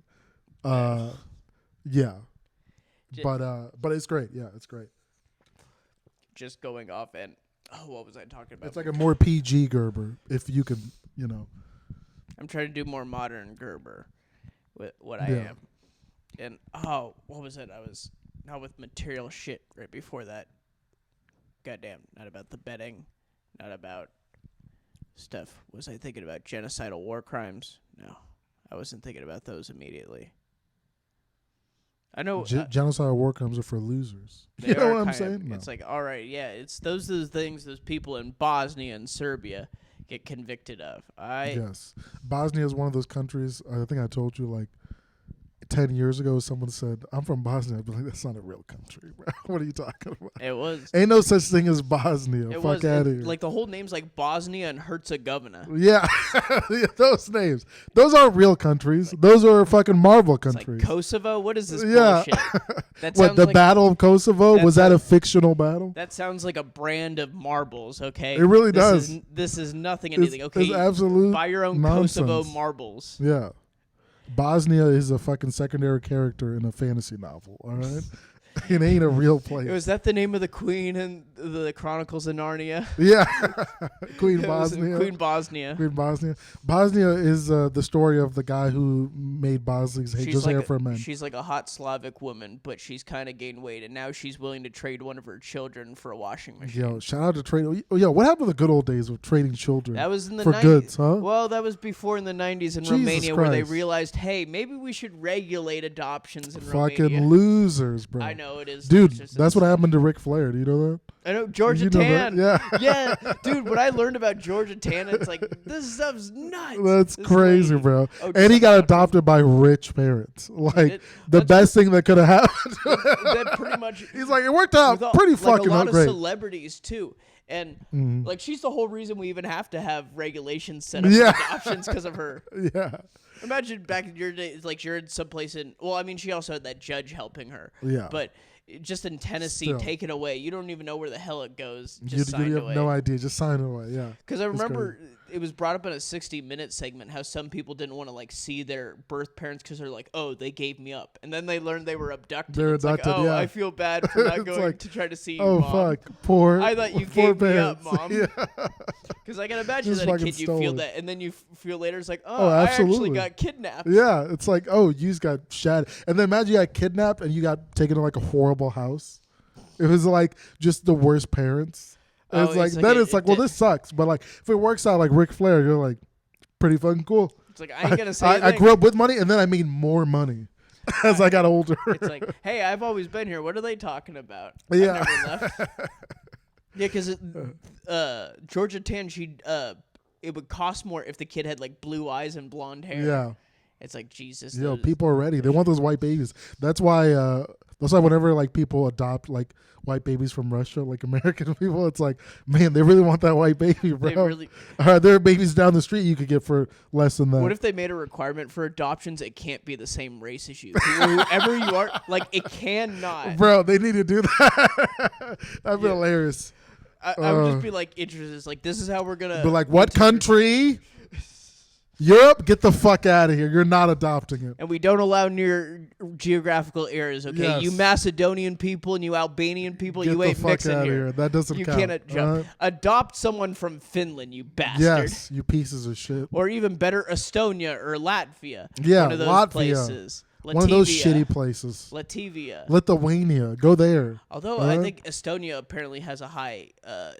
S1: Yeah. But it's great. Yeah, it's great.
S2: Just going off and what was I talking about?
S1: It's like a more PG Gerber, if you can, you know.
S2: I'm trying to do more modern Gerber with what I am. And what was it? I was not with material shit right before that. Goddamn, not about the betting, not about stuff. Was I thinking about genocidal war crimes? No, I wasn't thinking about those immediately. I know
S1: genocidal war crimes are for losers. You know what I'm saying? No.
S2: It's like, all right, yeah, it's those are the things those people in Bosnia and Serbia get convicted of.
S1: Yes, Bosnia is one of those countries. I think I told you like 10 years ago, someone said, I'm from Bosnia. I'd be like, that's not a real country, bro. What are you talking about?
S2: It was.
S1: Ain't no such thing as Bosnia. Fuck out of here.
S2: Like, the whole name's like Bosnia and Herzegovina.
S1: Yeah. Those names. Those aren't real countries. Those are fucking Marvel countries.
S2: Like Kosovo? What is this bullshit?
S1: What, the Battle of Kosovo? Was that a fictional battle?
S2: That sounds like a brand of marbles, okay?
S1: It really does.
S2: This is nothing anything, okay?
S1: It's absolute
S2: buy your own
S1: nonsense.
S2: Kosovo marbles.
S1: Yeah. Bosnia is a fucking secondary character in a fantasy novel, all right? It ain't a real place.
S2: Was that the name of the queen and the Chronicles of Narnia.
S1: Yeah, Queen
S2: It was
S1: Bosnia.
S2: Queen Bosnia.
S1: Queen Bosnia. Bosnia is the story of the guy who made Bosnians hate just hair for men.
S2: She's like a hot Slavic woman, but she's kind of gained weight, and now she's willing to trade one of her children for a washing machine.
S1: Yo, shout out to trade. Yo, what happened to the good old days of trading children?
S2: That was in the
S1: for
S2: 90s.
S1: goods, huh?
S2: Well, that was before in the 90s in
S1: Jesus
S2: Romania, where they
S1: Christ.
S2: realized, hey, maybe we should regulate adoptions in
S1: Fucking
S2: Romania.
S1: losers, bro.
S2: I know it is,
S1: dude.
S2: it's just
S1: That's what happened to Ric Flair. Do you know that?
S2: I know Georgia
S1: You know
S2: Tan.
S1: that?
S2: Yeah, dude. When I learned about Georgia Tan, it's like this stuff's nuts.
S1: That's
S2: This
S1: crazy,
S2: lady-
S1: bro.
S2: Oh,
S1: And he
S2: just
S1: got
S2: like-
S1: adopted by rich parents. Like
S2: It-
S1: the
S2: that's-
S1: best thing that could have happened.
S2: That pretty much.
S1: He's like, it worked out
S2: with all-
S1: pretty
S2: like
S1: fucking
S2: a lot of
S1: great.
S2: celebrities too, and
S1: Mhm.
S2: like she's the whole reason we even have to have regulations set up
S1: Yeah.
S2: for adoptions because of her.
S1: Yeah,
S2: Imagine back in your days, like you're in someplace in. Well, I mean, she also had that judge helping her.
S1: Yeah.
S2: But just in Tennessee,
S1: Still.
S2: taken away, you don't even know where the hell it goes.
S1: you
S2: Just signed
S1: have
S2: away.
S1: no idea. Just sign it away. Yeah.
S2: Because I remember it was brought up in a 60-minute segment how some people didn't want to like see their birth parents because they're like, oh, they gave me up, and then they learned they were abducted.
S1: They're
S2: It's
S1: abducted,
S2: Like, oh,
S1: yeah.
S2: I feel bad for not
S1: It's
S2: going
S1: like,
S2: to try to see your
S1: Oh
S2: mom.
S1: fuck, poor.
S2: I thought you
S1: poor
S2: gave me up,
S1: parents.
S2: Mom.
S1: Yeah.
S2: Because I can imagine
S1: Just
S2: that a
S1: fucking
S2: kid you feel
S1: stolen.
S2: that, and then you feel later it's like,
S1: Oh,
S2: I actually
S1: absolutely.
S2: got kidnapped.
S1: Yeah, it's like, oh, you just got shot. And then imagine you got kidnapped and you got taken to like a horrible house. It was like just the worst parents.
S2: Oh,
S1: It's like,
S2: it's like
S1: then
S2: it-
S1: it's like,
S2: it
S1: well,
S2: did-
S1: this sucks. But like, if it works out like Ric Flair, you're like, pretty fucking cool.
S2: It's like I ain't gonna say. a
S1: I
S2: thing.
S1: grew up with money and then I made more money as I got older.
S2: It's like, hey, I've always been here. What are they talking about?
S1: Yeah.
S2: I've never left. Yeah, because Georgia Tan, it would cost more if the kid had like blue eyes and blonde hair.
S1: Yeah.
S2: It's like Jesus.
S1: Yo,
S2: those-
S1: people are ready. They want those white babies. That's why whenever like people adopt like white babies from Russia, like American people, it's like, man, they really want that white baby, bro.
S2: They really.
S1: There are babies down the street you could get for less than that.
S2: What if they made a requirement for adoptions? It can't be the same race as you. Whoever you are, like it cannot.
S1: Bro, they need to do that. That'd be
S2: Yeah.
S1: hilarious.
S2: I would just be like interested. It's like this is how we're gonna.
S1: But like, what country? Europe, get the fuck out of here. You're not adopting it.
S2: And we don't allow near geographical areas, okay?
S1: Yes.
S2: You Macedonian people and you Albanian people,
S1: Get
S2: you
S1: the
S2: ain't
S1: fuck
S2: mixing
S1: out of
S2: here.
S1: here. That doesn't
S2: You
S1: count.
S2: can't adopt someone from Finland, you bastard.
S1: Yes, you pieces of shit.
S2: Or even better, Estonia or Latvia.
S1: Yeah,
S2: one of those
S1: Latvia.
S2: places.
S1: One of those
S2: Latvia.
S1: shitty places.
S2: Latvia.
S1: Lithuania. Go there.
S2: Although I think Estonia apparently has a high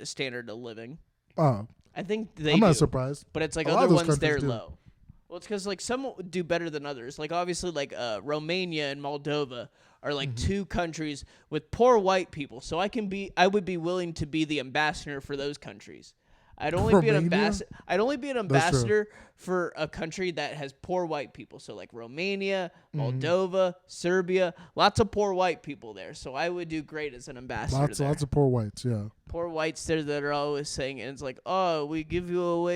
S2: standard of living.
S1: Oh,
S2: I think they
S1: I'm
S2: do.
S1: not surprised.
S2: But it's like
S1: A lot
S2: other
S1: of those
S2: ones, they're
S1: countries do.
S2: low. Well, it's because like some do better than others. Like obviously, like Romania and Moldova are like two countries with poor white people. So I would be willing to be the ambassador for those countries. I'd only be an
S1: Romania?
S2: ambassador. I'd only be an
S1: true.
S2: ambassador for a country that has poor white people. So like Romania, Moldova, Serbia, lots of poor white people there. So I would do great as an ambassador. there.
S1: Lots of poor whites. Yeah.
S2: Poor whites there that are always saying, and it's like, oh, we give you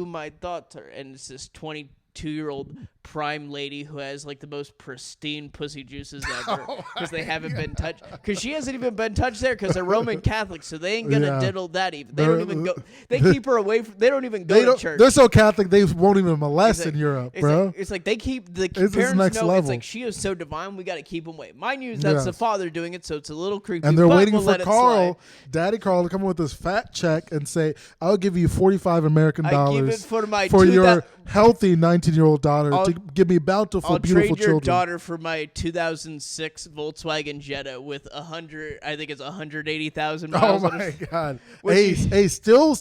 S2: my daughter, and it's this 22-year-old prime lady who has like the most pristine pussy juices ever because they haven't been touched. Because she hasn't even been touched there because they're Roman Catholics, so they ain't gonna
S1: Yeah.
S2: diddle that even. They don't even go. They keep her away from. They don't even go
S1: They
S2: to
S1: don't.
S2: church.
S1: They're so Catholic they won't even molest
S2: It's like-
S1: in Europe,
S2: It's
S1: bro.
S2: like, it's like they keep the
S1: This is
S2: parents
S1: next
S2: know. It's
S1: level.
S2: like she is so divine. We got to keep them away. Mind you, that's the
S1: Yes.
S2: father doing it, so it's a little creepy.
S1: And they're
S2: but
S1: waiting
S2: we'll
S1: for
S2: let it
S1: Karl,
S2: slide.
S1: Daddy Karl, to come with this fat check and say, "I'll give you $45 American
S2: I give it
S1: dollars
S2: for my
S1: for your
S2: 2000
S1: healthy 19-year-old daughter
S2: I'll-
S1: to give me bountiful,
S2: I'll
S1: beautiful
S2: trade your
S1: children."
S2: daughter for my 2006 Volkswagen Jetta with 100. I think it's 180,000
S1: Oh
S2: miles. on
S1: my
S2: it.
S1: God!
S2: Which
S1: Hey, still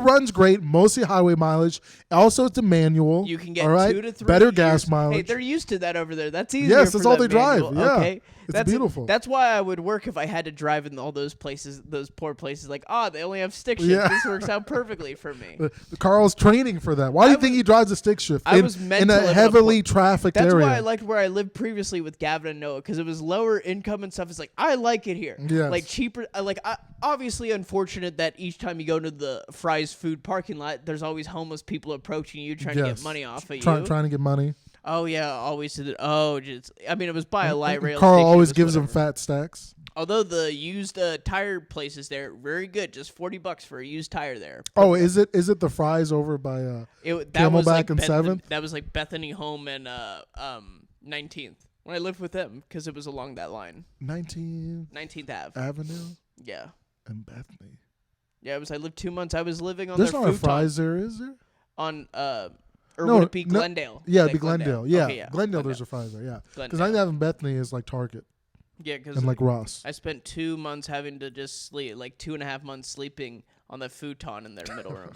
S1: runs great. Mostly highway mileage. Also, it's a manual.
S2: You can get
S1: all right?
S2: 2 to 3
S1: better
S2: years.
S1: gas mileage.
S2: Hey, they're used to that over there. That's easier.
S1: Yes,
S2: for
S1: that's all
S2: them
S1: they drive.
S2: manual.
S1: Yeah.
S2: Okay.
S1: It's
S2: That's
S1: beautiful.
S2: That's why I would work if I had to drive in all those places, those poor places. Like, they only have stick shift.
S1: Yeah.
S2: This works out perfectly for me.
S1: Carl's training for that. Why do you
S2: I
S1: think
S2: was-
S1: he drives a stick shift
S2: I
S1: in,
S2: was meant
S1: in
S2: to
S1: a
S2: live in a
S1: heavily trafficked
S2: That's
S1: area?
S2: why I liked where I lived previously with Gavin and Noah, because it was lower income and stuff. It's like, I like it here.
S1: Yes.
S2: Like cheaper. Obviously unfortunate that each time you go to the Fry's food parking lot, there's always homeless people approaching you trying to
S1: Yes.
S2: get money off of you.
S1: Trying to get money.
S2: Oh yeah, always did it. It was by a light rail.
S1: Karl
S2: station,
S1: always
S2: it was
S1: gives him
S2: whatever.
S1: fat stacks.
S2: Although the used tire places there, very good. Just $40 for a used tire there.
S1: Oh, is it the fries over by
S2: That was
S1: Camelback
S2: like
S1: and 7th?
S2: That was like Bethany Home and 19th. when I lived with them because it was along that line.
S1: 19th
S2: 19th Ave.
S1: Avenue
S2: Yeah.
S1: and Bethany.
S2: Yeah, I lived 2 months. I was living on
S1: There's
S2: their
S1: not a
S2: futon
S1: Fry's there, is there?
S2: on or
S1: No,
S2: would it be
S1: no,
S2: Glendale?
S1: Yeah,
S2: Is
S1: it'd be
S2: that
S1: Glendale. Yeah.
S2: Okay, yeah.
S1: Glendale, there's a Fry's there, yeah. Because
S2: Glendale.
S1: 19th Avenue and Bethany is like Target
S2: Yeah, because
S1: and like Ross.
S2: I spent 2 months having to just sleep, like 2.5 months sleeping on the futon in their middle room.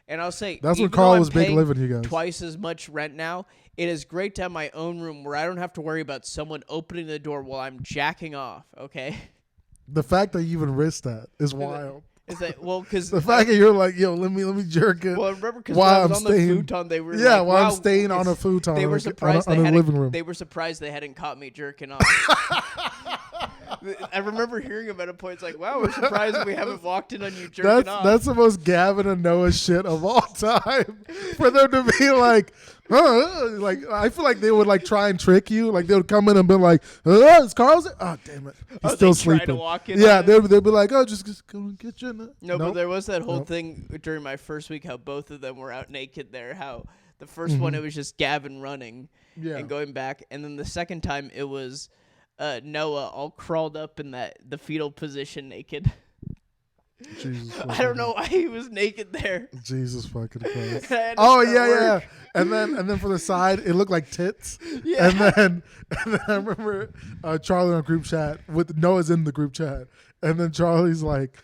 S2: And I'll say,
S1: That's when
S2: even
S1: Karl
S2: though
S1: was
S2: I'm
S1: big
S2: paying
S1: living, you guys.
S2: twice as much rent now, it is great to have my own room where I don't have to worry about someone opening the door while I'm jacking off, okay?
S1: The fact that you even risked that is wild.
S2: Is that, well, because...
S1: The fact that you're like, yo, let me jerk it.
S2: Well, I remember because
S1: while
S2: when I was
S1: I'm
S2: on
S1: staying,
S2: the futon, they were
S1: yeah,
S2: like,
S1: while
S2: wow,
S1: I'm staying on a futon,
S2: they were surprised
S1: on a living room.
S2: They were surprised they hadn't caught me jerking off. I remember hearing about it. Points like, wow, we're surprised we haven't walked in on you jerking off.
S1: That's the most Gavin and Noah shit of all time. For them to be like, like I feel like they would like try and trick you. Like they would come in and be like, it's Karl's. Oh damn it, he's still sleeping.
S2: To walk in
S1: yeah, they'd be like, oh, just go and get you.
S2: No,
S1: nope.
S2: But there was that whole thing during my first week how both of them were out naked there. How the first one it was just Gavin running and going back, and then the second time it was Noah all crawled up in the fetal position naked.
S1: Jesus
S2: I don't know why he was naked there.
S1: Jesus fucking Christ. Oh yeah. And then from the side it looked like tits.
S2: Yeah.
S1: And then I remember Charlie on a group chat with Noah's in the group chat. And then Charlie's like,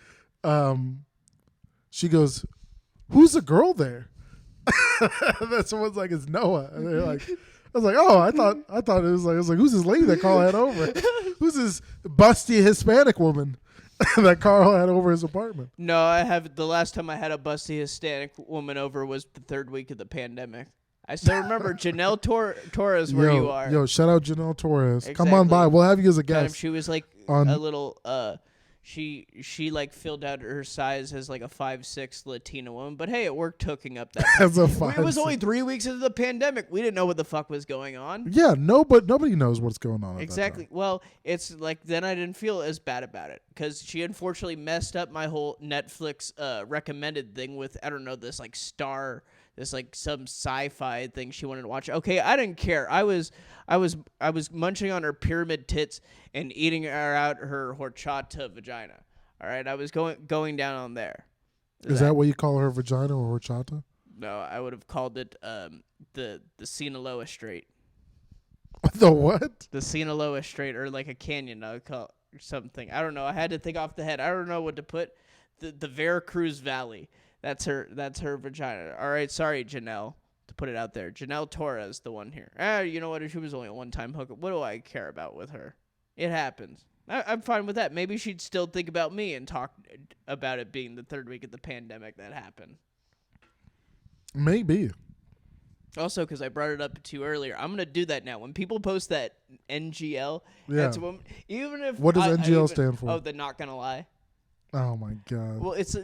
S1: she goes, who's the girl there? And then someone's like, it's Noah. And they're like, I was like, oh, I thought it was like, who's this lady that Karl had over? Who's this busty Hispanic woman that Karl had over his apartment?
S2: No, I have. The last time I had a busty Hispanic woman over was the third week of the pandemic. I still remember Janelle Torres, where you are.
S1: Yo, shout out Janelle Torres.
S2: Exactly.
S1: Come on by. We'll have you as a guest.
S2: She was like a little. She like filled out her size as like a 5'6" Latina woman, but hey, it worked hooking up that.
S1: As a 5'6".
S2: It was only 3 weeks into the pandemic. We didn't know what the fuck was going on.
S1: Yeah, but nobody knows what's going on.
S2: Exactly. Well, it's like then I didn't feel as bad about it because she unfortunately messed up my whole Netflix recommended thing with I don't know this like star. This like some sci-fi thing she wanted to watch. Okay, I didn't care. I was munching on her pyramid tits and eating her out her horchata vagina. All right, I was going down on there.
S1: Is that what you call her vagina or horchata?
S2: No, I would have called it the Sinaloa Strait.
S1: The what?
S2: The Sinaloa Strait or like a canyon. I would call it something. I don't know. I had to think off the head. I don't know what to put. The Veracruz Valley. That's her vagina. All right, sorry, Janelle, to put it out there. Janelle Torres, the one here. You know what? She was only a one-time hookup. What do I care about with her? It happens. I'm fine with that. Maybe she'd still think about me and talk about it being the third week of the pandemic that happened.
S1: Maybe.
S2: Also, because I brought it up to you earlier, I'm going to do that now. When people post that NGL, that's even if...
S1: What does NGL stand for?
S2: Oh, the not going to lie.
S1: Oh my god!
S2: Well, it's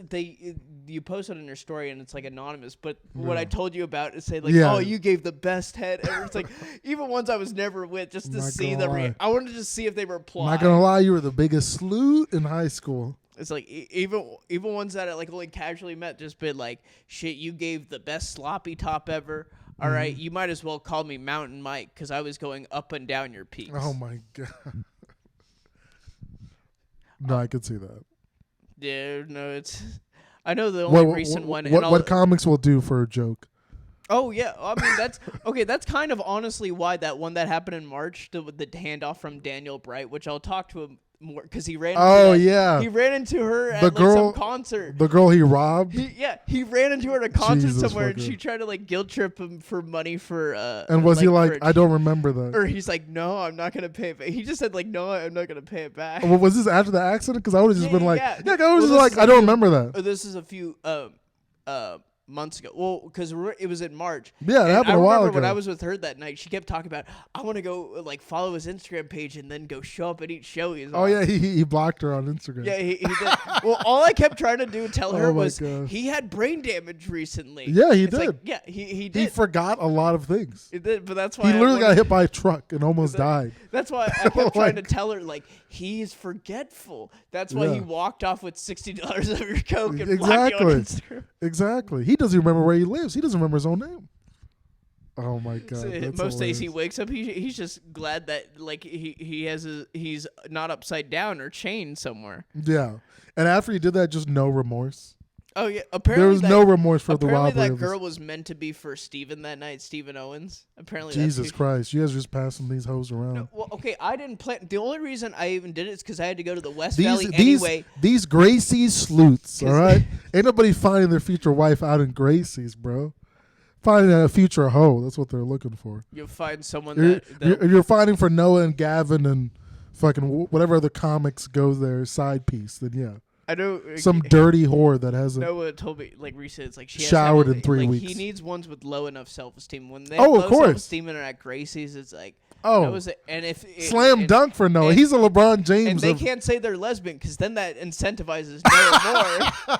S2: you post it in your story and it's like anonymous. But what I told you about is say like, oh, you gave the best head ever. It's like even ones I was never with, just to see the. I wanted to just see if they reply.
S1: Not gonna lie, you were the biggest sleut in high school.
S2: It's like even ones that I like only casually met, just been like, shit, you gave the best sloppy top ever. All right, you might as well call me Mountain Mike because I was going up and down your peaks.
S1: Oh my god! No, I could see that.
S2: Yeah, no, it's. I know the only recent one.
S1: What comics will do for a joke?
S2: Oh yeah, I mean that's okay. That's kind of honestly why that one that happened in March, the handoff from Daniel Bright, which I'll talk to him more because he ran. He ran into her at some concert.
S1: The girl he robbed.
S2: He ran into her at a concert
S1: Jesus
S2: somewhere,
S1: fucking.
S2: and she tried to like guilt trip him for money for.
S1: And was he like, I don't remember that?
S2: Or he's like, no, I'm not gonna pay it back. He just said like, no, I'm not gonna pay it back.
S1: Well, was this after the accident? Because I would have just been like, I was just like, I don't remember that.
S2: This is a few months ago. Well, because it was in March.
S1: Yeah, it happened a while ago.
S2: When I was with her that night, she kept talking about, I want to go like follow his Instagram page and then go show up at each show he's on.
S1: Oh yeah, he blocked her on Instagram.
S2: Yeah, he did. Well, all I kept trying to tell her was he had brain damage recently.
S1: Yeah, he did.
S2: Like, yeah, he did.
S1: He forgot a lot of things.
S2: It did, but that's why
S1: he literally got hit by a truck and almost died.
S2: That's why I kept trying to tell her like he's forgetful. That's why he walked off with $60 of your coke and blocked you on Instagram.
S1: Exactly. He doesn't remember where he lives. He doesn't remember his own name. Oh my god!
S2: So
S1: That's
S2: most days he
S1: hilarious.
S2: wakes up, he's just glad that like he's not upside down or chained somewhere.
S1: Yeah, and after he did that, just no remorse.
S2: Oh yeah,
S1: There was no remorse for the
S2: apparently
S1: robbery.
S2: that
S1: of this-
S2: girl was meant to be for Steven that night, Steven Owens. Apparently,
S1: Jesus
S2: that's who
S1: Christ! You guys are just passing these hoes around.
S2: No, well, okay, I didn't plan. The only reason I even did it is because I had to go to the West Valley
S1: These
S2: anyway.
S1: these Gracie's sleuths. All right, ain't nobody finding their future wife out in Gracie's, bro. Finding a future hoe. That's what they're looking for.
S2: You'll find someone
S1: You're finding for Noah and Gavin and fucking whatever other comics go there side piece. Then yeah,
S2: I know
S1: some dirty whore that hasn't.
S2: Noah told me like recently, it's like she has
S1: showered
S2: to have,
S1: in 3
S2: like,
S1: weeks.
S2: He needs ones with low enough self-esteem. When they
S1: Oh,
S2: have
S1: of
S2: low
S1: course.
S2: self-esteem and are at Gracie's, it's like and if
S1: Slam dunk for Noah.
S2: and-
S1: He's a LeBron James.
S2: And they
S1: of-
S2: can't say they're lesbian because then that incentivizes Noah more.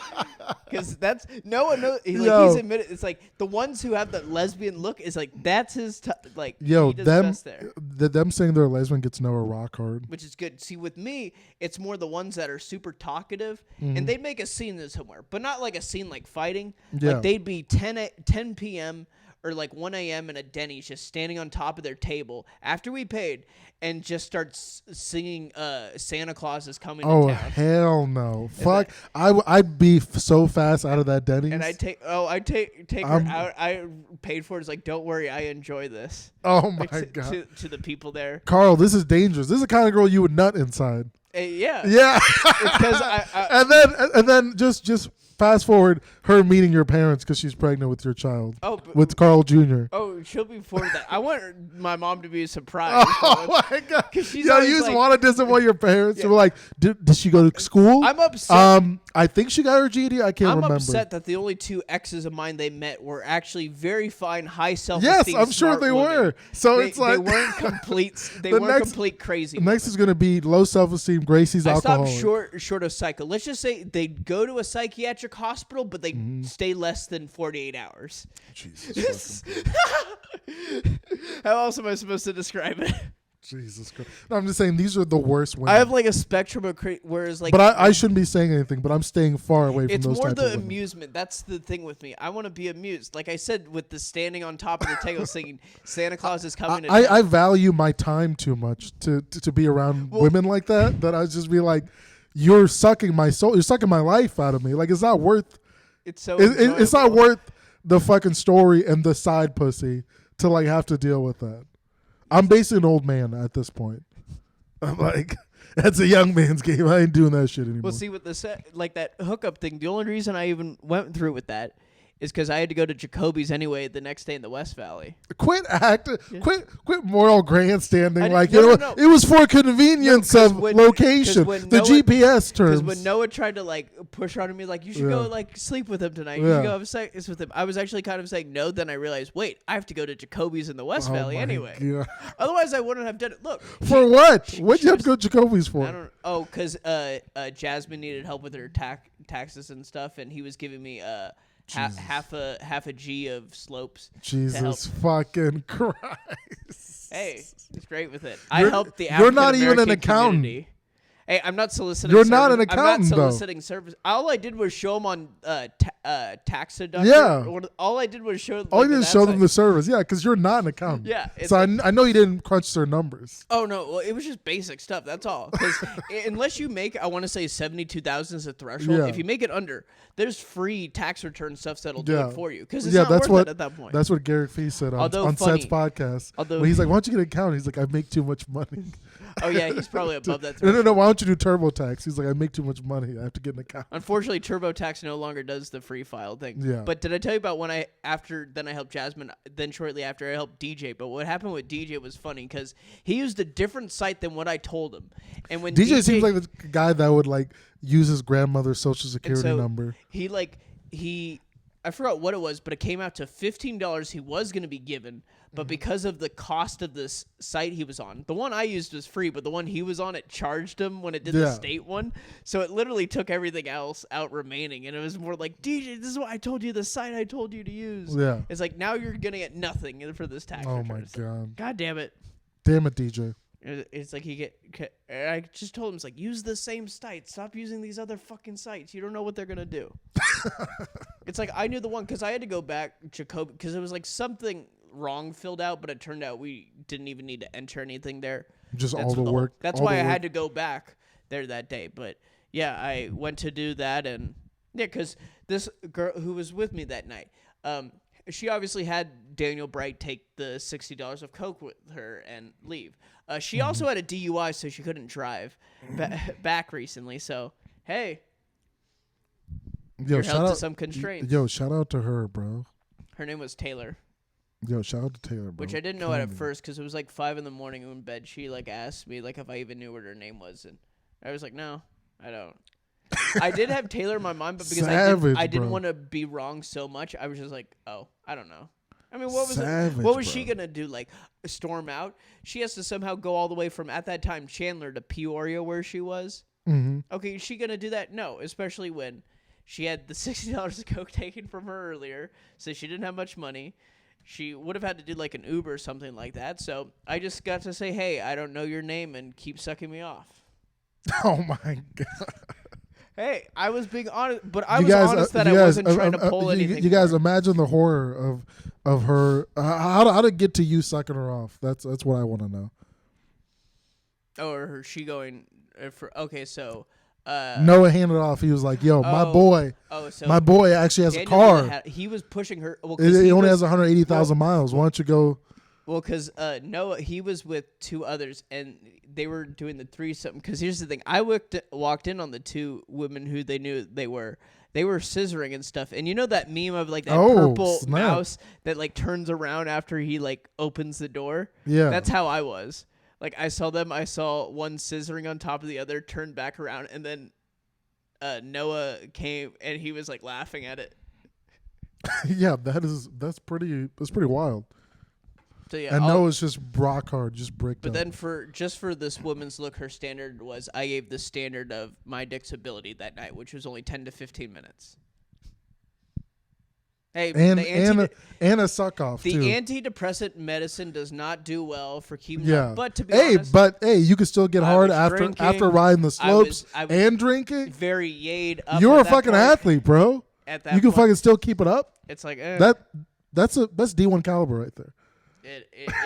S2: Because that's Noah. He's admitted. It's like the ones who have the lesbian look is like that's his like.
S1: Yo,
S2: he does
S1: them
S2: best there.
S1: them saying they're lesbian gets Noah rock hard.
S2: Which is good. See, with me, it's more the ones that are super talkative,
S1: Mm-hmm.
S2: and they'd make a scene in somewhere, but not like a scene like fighting.
S1: Yeah.
S2: Like they'd be 10 p.m. or like 1 a.m. in a Denny's, just standing on top of their table after we paid, and just start singing "Santa Claus is Coming
S1: Oh
S2: to Town."
S1: hell no! Fuck! I'd be so fast out of that Denny's.
S2: And I'd take her out. I paid for it. It's like, don't worry, I enjoy this.
S1: Oh my
S2: Like,
S1: god,
S2: to the people there.
S1: Carl, this is dangerous. This is the kind of girl you would nut inside.
S2: Yeah.
S1: Yeah.
S2: Because
S1: and then just fast forward her meeting your parents because she's pregnant with your child. With Carl Jr.
S2: Oh, she'll be for that. I want my mom to be surprised.
S1: Oh my god!
S2: She's
S1: Yeah,
S2: always
S1: you just
S2: like-
S1: want to disappoint your parents.
S2: Yeah.
S1: You're like, did she go to school?
S2: I'm upset.
S1: I think she got her GED. I can't
S2: I'm
S1: remember.
S2: upset that the only two exes of mine they met were actually very fine, high self-esteem.
S1: Yes, I'm sure
S2: smart
S1: they
S2: women.
S1: were. So
S2: They-
S1: it's like
S2: they weren't complete. They
S1: The
S2: weren't
S1: next-
S2: complete crazy.
S1: next
S2: women.
S1: is gonna be low self-esteem. Gracie's
S2: I
S1: alcoholic.
S2: stopped short of psycho. Let's just say they go to a psychiatric hospital, but they stay less than 48 hours.
S1: Jesus,
S2: How else am I supposed to describe it?
S1: Jesus Christ! No, I'm just saying these are the worst women.
S2: I have like a spectrum of whereas like.
S1: but I shouldn't be saying anything. But I'm staying far away from
S2: It's
S1: those
S2: more
S1: type
S2: the
S1: of women.
S2: amusement. That's the thing with me. I want to be amused. Like I said, with the standing on top of the table singing "Santa Claus is coming."
S1: I value my time too much to be around women like that. That I just be like, you're sucking my soul. You're sucking my life out of me. Like it's not worth.
S2: It's so.
S1: It's not
S2: enjoyable.
S1: worth the fucking story and the side pussy to like have to deal with that. I'm basically an old man at this point. I'm like, that's a young man's game. I ain't doing that shit anymore.
S2: Well, see, with the like that hookup thing, the only reason I even went through with that is because I had to go to Jacoby's anyway the next day in the West Valley.
S1: Quit moral grandstanding. Like
S2: no.
S1: it was for convenience
S2: No, 'cause
S1: of
S2: when-
S1: location.
S2: 'cause when
S1: The
S2: Noah-
S1: GPS terms.
S2: Because when Noah tried to like push on me, like you should go
S1: Yeah.
S2: like sleep with him tonight. You
S1: Yeah.
S2: should go have sex with him. I was actually kind of saying no. Then I realized, wait, I have to go to Jacoby's in the West
S1: Oh
S2: Valley
S1: my
S2: anyway.
S1: God.
S2: Otherwise, I wouldn't have done it. Look,
S1: For what? What'd
S2: she
S1: you have to
S2: was-
S1: go to Jacoby's for?
S2: I don't. Oh, because Jasmine needed help with her taxes and stuff, and he was giving me half a G of slopes.
S1: Jesus fucking Christ.
S2: Hey, he's great with it. I
S1: You're-
S2: helped the
S1: you're not even an
S2: African-American
S1: accountant.
S2: community. Hey, I'm not soliciting.
S1: You're not
S2: service.
S1: an accountant,
S2: I'm
S1: though.
S2: not soliciting service. All I did was show them on tax deduction.
S1: Yeah.
S2: All I did was show.
S1: All
S2: like,
S1: you did
S2: the
S1: is show them
S2: outside-
S1: the service. Yeah, because you're not an accountant.
S2: Yeah, it's
S1: So
S2: like-
S1: I know you didn't crunch their numbers.
S2: Oh no! Well, it was just basic stuff. That's all. Because unless you make, I want to say 72,000 is the threshold.
S1: Yeah.
S2: If you make it under, there's free tax return stuff that'll do
S1: Yeah.
S2: it for you. Because it's
S1: Yeah,
S2: not
S1: that's
S2: worth
S1: what
S2: it at that point.
S1: That's what Garrett Fee said
S2: Although
S1: on
S2: funny-
S1: Seth's podcast.
S2: although-
S1: When he's like, "Why don't you get an accountant?" He's like, "I make too much money."
S2: Oh yeah, he's probably above that
S1: No,
S2: threshold.
S1: no. Why don't you do TurboTax? He's like, "I make too much money. I have to get an account."
S2: Unfortunately, TurboTax no longer does the free file thing.
S1: Yeah.
S2: But did I tell you about when I helped Jasmine, then shortly after I helped DJ? But what happened with DJ was funny because he used a different site than what I told him. And when
S1: DJ seems like the guy that would like use his grandmother's social security
S2: so
S1: number.
S2: he I forgot what it was, but it came out to $15 he was going to be given, but because of the cost of this site he was on, the one I used was free, but the one he was on, it charged him when it did the
S1: Yeah.
S2: state one. So it literally took everything else out remaining, and it was more like, DJ, this is what I told you, the site I told you to use.
S1: Yeah.
S2: It's like, now you're going to get nothing for this tax
S1: Oh
S2: return.
S1: my
S2: It's like,
S1: god.
S2: God damn it.
S1: Damn it, DJ.
S2: It's like I just told him, it's like, use the same site. Stop using these other fucking sites. You don't know what they're going to do. It's like I knew the one because I had to go back Jacoby because it was like something wrong filled out, but it turned out we didn't even need to enter anything there.
S1: Just all the work.
S2: That's why I had to go back there that day. But yeah, I went to do that, and yeah, because this girl who was with me that night, she obviously had Daniel Bright take the $60 of coke with her and leave. She also had a DUI, so she couldn't drive back recently. So hey, you're held to some constraints.
S1: Yo, shout out to her, bro.
S2: Her name was Taylor.
S1: Yo, shout out to Taylor, bro.
S2: Which I didn't know at first because it was like 5 a.m. in bed. She like asked me like if I even knew what her name was, and I was like, no, I don't. I did have Taylor in my mind, but because I didn't want to be wrong so much, I was just like, oh, I don't know. I mean, what was she gonna do? Like storm out? She has to somehow go all the way from at that time Chandler to Peoria, where she was.
S1: Mm-hmm.
S2: Okay, is she gonna do that? No, especially when she had the $60 of coke taken from her earlier, so she didn't have much money. She would have had to do like an Uber or something like that. So I just got to say, hey, I don't know your name, and keep sucking me off.
S1: Oh my god.
S2: Hey, I was being honest, but I was honest that I wasn't trying to pull anything.
S1: You guys imagine the horror of her. How to get to you sucking her off? That's what I want to know.
S2: Oh, or she going okay, so.
S1: Noah handed off. He was like, "Yo, my boy actually has
S2: Daniel
S1: a car.
S2: He was pushing her. Well,
S1: it only has 180,000 miles. Why don't you go?"
S2: Well, because Noah, he was with 2 others, and they were doing the threesome. Because here's the thing: I walked in on the 2 women who they knew they were scissoring and stuff. And you know that meme of like that purple mouse that like turns around after he like opens the door?
S1: Yeah,
S2: that's how I was. Like, I saw them. I saw one scissoring on top of the other, turned back around, and then Noah came, and he was, like, laughing at it.
S1: Yeah, that's pretty wild.
S2: So, yeah,
S1: and Noah's just rock hard, just bricked
S2: But
S1: up.
S2: then for this woman's look, her standard was I gave the standard of my dick's ability that night, which was only 10 to 15 minutes. Hey,
S1: and a suck off
S2: the
S1: too.
S2: The antidepressant medicine does not do well for keeping up. But to be honest,
S1: you can still get hard after riding the slopes and drinking.
S2: Very yayed up.
S1: You're a fucking athlete, bro.
S2: At that
S1: you can fucking still keep it up.
S2: It's like
S1: that's D1 caliber right there.